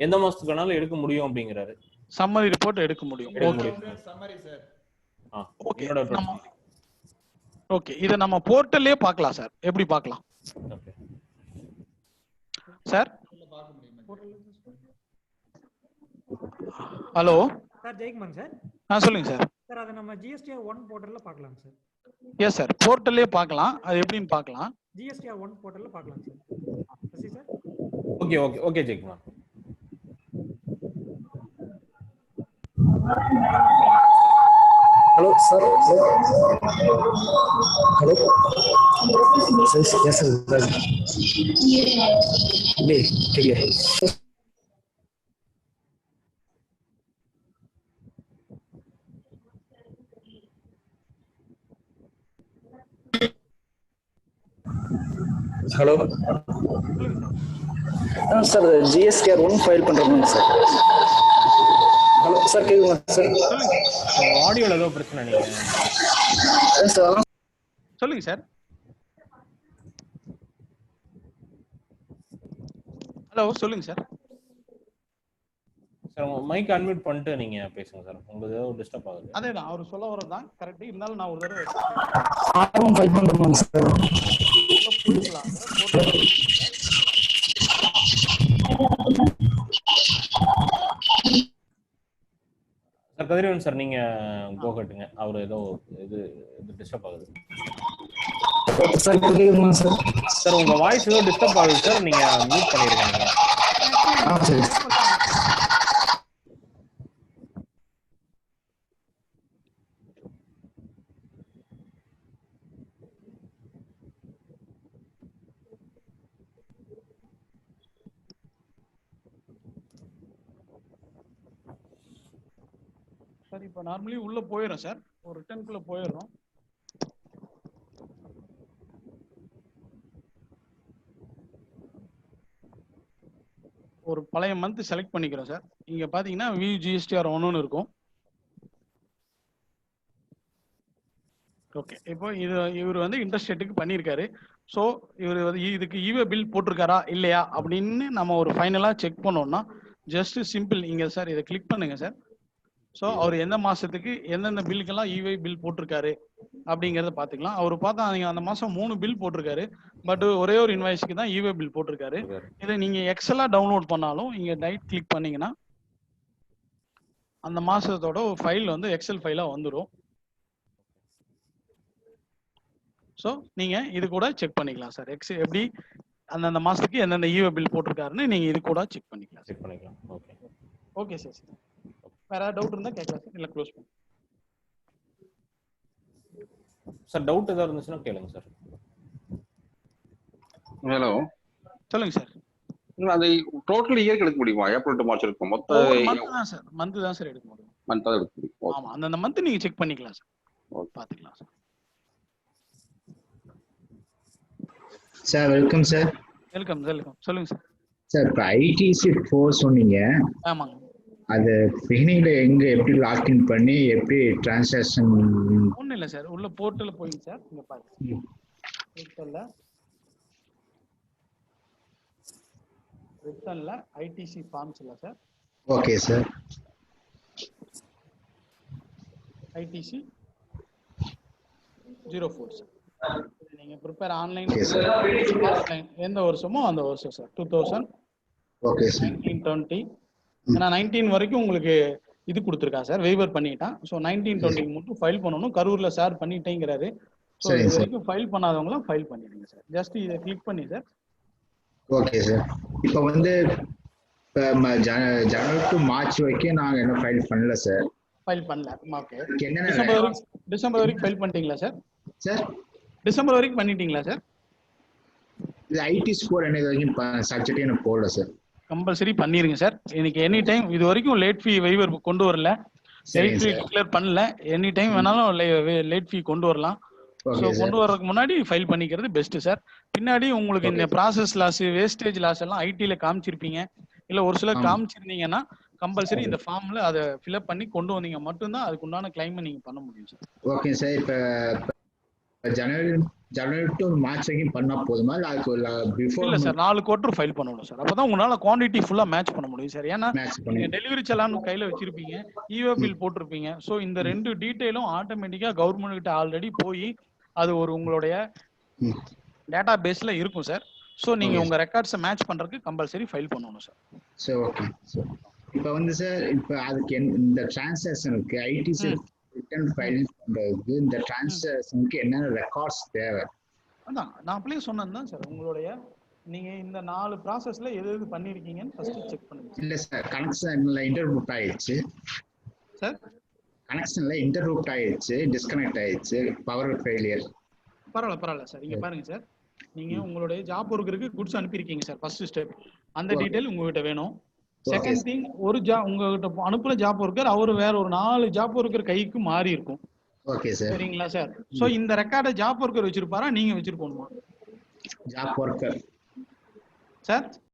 எந்த மாசத்துக்கு வேணாலும் எடுக்க முடியும் அப்படிங்கறாரு. சம்மரி ரிப்போர்ட் எடுக்க முடியும். Okay summary sir. Okay. Okay, இத நம்ம போர்ட்டல்லே பார்க்கலாம் சார். எப்படி பார்க்கலாம் sir? Hello sir, Jayakumar sir. சொல்லுங்க சார். சார் அத நம்ம GSTR 1 போர்ட்டல்ல பார்க்கலாம் சார். எஸ் சார், போர்ட்டல்லே பார்க்கலாம். அது எப்படின்னு பார்க்கலாம். GSTR 1 போர்ட்டல்ல பார்க்கலாம் sir. Sasi sir. Okay okay okay Jayakumar. Hello, sir. Hello. Yes, sir. ठीक है. ஹலோ சார் ஜிஎஸ்டிஆர் 1 ஃபைல் பண்ணுறோம் சார். ஹலோ சார் கேக்குங்களா சார்? ஆடியோல ஏதோ பிரச்சனை நீங்க சார் சொல்லுங்க சார். ஹலோ சொல்லுங்க சார். சார் உங்க மைக் அன்மியூட் பண்ணிட்டு நீங்க பேசுங்க சார். உங்களுக்கு ஏதோ டிஸ்டர்ப் ஆகுது. அதேதான் அவர் சொல்ல வரதான் கரெக்ட். இருந்தாலும் நான் ஒரு தடவை ஆர்வம் ஃபைல் பண்ணுறோம் சார். போய்க்கலாம் சார் கதிரவன் சார் நீங்க போகட்டுங்க. அவர் ஏதோ இது டிஸ்டர்ப் ஆகுது சார். கேக்குங்களா சார்? சார் உங்க வாய்ஸ் ஏதோ டிஸ்டர்ப் ஆகுது சார். நீங்க மியூட் பண்ணிருக்கீங்க. சரி சார். இப்போ நார்மலி உள்ள போயிடும் சார். ஒரு ரிட்டர்னுக்குள்ள போயிடுறோம். ஒரு பழைய மந்த் செலக்ட் பண்ணிக்கிறோம் சார். இங்க பாத்தீங்கன்னா வியூ ஜிஎஸ்டிஆர் 1 இருக்கும். ஓகே, இப்போ இவர் வந்து இன்டர்ஸ்டேட்டுக்கு பண்ணியிருக்காரு. ஸோ இவர் வந்து இதுக்கு ஈவே பில் போட்டிருக்காரா இல்லையா அப்படின்னு நம்ம ஒரு ஃபைனலா செக் பண்ணோம்னா ஜஸ்ட் சிம்பிள் இங்க சார் இதை கிளிக் பண்ணுங்க சார். ஸோ அவர் எந்த மாசத்துக்கு எந்தெந்த பில்லுக்கெல்லாம் ஈவே பில் போட்டிருக்காரு அப்படிங்கிறத பார்த்துக்கலாம். அவர் பார்த்தா நீங்க அந்த மாசம் 3 பில் போட்டிருக்காரு. பட் ஒரே ஒரு இன்வாய்ஸ்க்கு தான் ஈவே பில் போட்டிருக்காரு. இதை நீங்க எக்ஸலா டவுன்லோட் பண்ணாலும் இங்க ரைட் கிளிக் பண்ணீங்கன்னா அந்த மாசத்தோட ஒரு ஃபைல் வந்து எக்ஸல் ஃபைலா வந்துடும். ஸோ நீங்க இது கூட செக் பண்ணிக்கலாம் சார். எப்படி அந்தந்த மாசத்துக்கு எந்தெந்த ஈவே பில் போட்டிருக்காருன்னு நீங்க இது கூட செக் பண்ணிக்கலாம். Okay okay sir. வேற ஏதாவது டவுட் இருந்தா கேட்கலாம் சார். இல்ல க்ளோஸ் பண்ணு சார். டவுட் ஏதாவது இருந்துச்சுன்னா கேளுங்க சார். ஹலோ சொல்லுங்க சார். அதை டோட்டல் இயர்க்கு எடுக்க முடியுமா? ஏப்ரல் டு மார்ச் இருக்கும் மொத்த மந்த் தான் சார் எடுக்க முடியும். மந்த் தான் எடுக்க முடியும். ஆமா, அந்த மந்த் நீங்க செக் பண்ணிக்கலாம் சார். பாத்துக்கலாம் sir. Sir welcome sir. Welcome சொல்லுங்க சார். சார் இப்போ ஐடிசி 4 சொன்னீங்க. ஆமாங்க. அது பிகினிங்ல எங்க எப்படி லாக்இன் பண்ணி எப்படி டிரான்சாக்ஷன்? ஒன்றும் இல்லை சார். உள்ள போர்ட்டல் போயிங்க சார். இங்க பாருங்க. ரிட்டர்ன்ல ஐடிசி ஃபார்ம்ஸ் இல்ல sir. Okay sir. ITC 04 sir. நீங்க ப்ரிப்பேர் ஆன்லைன் எந்த வருஷமோ அந்த வருஷம் சார். 2000. Okay sir. 1920. ஏன்னா 19 வரைக்கும் உங்களுக்கு இது கொடுத்துருக்கான் சார். வெய்வர் பண்ணிட்டான். ஸோ 1920 மட்டும் ஃபைல் பண்ணணும். கரூர்ல ஷேர் பண்ணிட்டேங்கிறாரு. ஸோ இது வரைக்கும் ஃபைல் பண்ணாதவங்களாம் ஃபைல் பண்ணிடுங்க சார். ஜஸ்ட் இதை கிளிக் பண்ணி சார். Okay sir. இப்போ வந்து ஜனவரி டு மார்ச் வரைக்கும் நாங்கள் என்ன ஃபைல் பண்ணல சார். ஃபைல் பண்ணல. ஓகே. என்ன டிசம்பர் வரைக்கும் ஃபைல் பண்ணிட்டீங்களா சார்? சார் டிசம்பர் வரைக்கும் பண்ணிட்டீங்களா சார்? இது ஐடி ஸ்கோர் என்ன வரைக்கும் சப்ஜெக்ட் எனக்கு போடல சார். கம்பல்சரி பண்ணிருங்க சார். இன்னைக்கு எனி டைம் இது வரைக்கும் லேட் ஃபீ வெய்வர் கொண்டு வரல. லேட் ஃபீ டிக்ளேர் பண்ணல. எனி டைம் வேணாலும் லேட் ஃபீ கொண்டு வரலாம். ஸோ கொண்டு வரதுக்கு முன்னாடி ஃபைல் பண்ணிக்கிறது பெஸ்ட் சார். பின்னாடி உங்களுக்கு இந்த ப்ராசஸ் லாஸ் வேஸ்டேஜ் லாஸ் எல்லாம் ஐடியில் காமிச்சிருப்பீங்க. இல்லை ஒரு சிலர் காமிச்சிருந்தீங்கன்னா கம்பல்சரி இந்த ஃபார்ம்ல அதை ஃபில்அப் பண்ணி கொண்டு வந்தீங்க மட்டும்தான் அதுக்கு உண்டான கிளைமை நீங்க பண்ண முடியும் சார். Okay sir. இப்போ ஜனவரி டு மார்ச் வரைக்கும் பண்ணா போதுமா? இல்லை அதுக்கு பிஃபோர்? இல்லை சார், 4 குவார்டர் ஃபைல் பண்ணணும் சார். அப்பதான் உங்களால குவான்டிட்டி ஃபுல்லா மேட்ச் பண்ண முடியும் சார். ஏன்னா நீங்க டெலிவரி செலான் கையில வச்சிருப்பீங்க, ஈவே பில் போட்டிருப்பீங்க. ஸோ இந்த 2 டீட்டெயிலும் ஆட்டோமேட்டிக்கா கவர்மெண்ட் கிட்ட ஆல்ரெடி போய் அது ஒரு உங்களுடைய டேட்டா பேஸ்ல இருக்கும் சார். ஸோ நீங்க உங்க ரெக்கார்ட்ஸை மேட்ச் பண்றதுக்கு கம்பல்சரி ஃபைல் பண்ணணும் சார். சரி ஓகே சார். இப்போ வந்து சார் இப்போ அதுக்கு இந்த டிரான்சாக்ஷனுக்கு ஐடிசி ரிட்டர்ன் ஃபைல் பண்றதுக்கு இந்த டிரான்சாக்ஷனுக்கு என்னென்ன ரெக்கார்ட்ஸ் தேவை? அதான் நான் அப்படியே சொன்னேன் தான் சார். உங்களுடைய நீங்க இந்த 4 ப்ராசஸ்ல எது பண்ணிருக்கீங்கன்னு ஃபர்ஸ்ட் செக் பண்ணுங்க. இல்ல சார், கனெக்ஷன்ல இன்டர்ரப்ட் ஆயிடுச்சு சார். கனெக்ஷன்ல இன்டர்ரப்ட் ஆயிடுச்சு, டிஸ்கனெக்ட் ஆயிடுச்சு, பவர் ஃபெயிலியர். பரவாயில்ல சார். இங்க பாருங்க சார், நீங்க உங்களுடைய ஜாப் ஒர்க்கருக்கு குட்ஸ் அனுப்பியிருக்கீங்க சார். ஃபர்ஸ்ட் ஸ்டெப் அந்த டீடைல் உங்ககிட்ட வேணும். செகண்ட் திங், ஒரு உங்ககிட்ட அனுப்புற ஜாப் ஒர்க்கர் அவர் வேற ஒரு 4 ஜாப் ஒர்க்கர் கைக்கு மாறி இருக்கும். Okay sir. சரிங்களா சார்? சோ இந்த ரெக்கார்டை ஜாப் ஒர்க்கர் வச்சிருப்பாரா நீங்க வச்சிருக்கணுமா? Job worker sir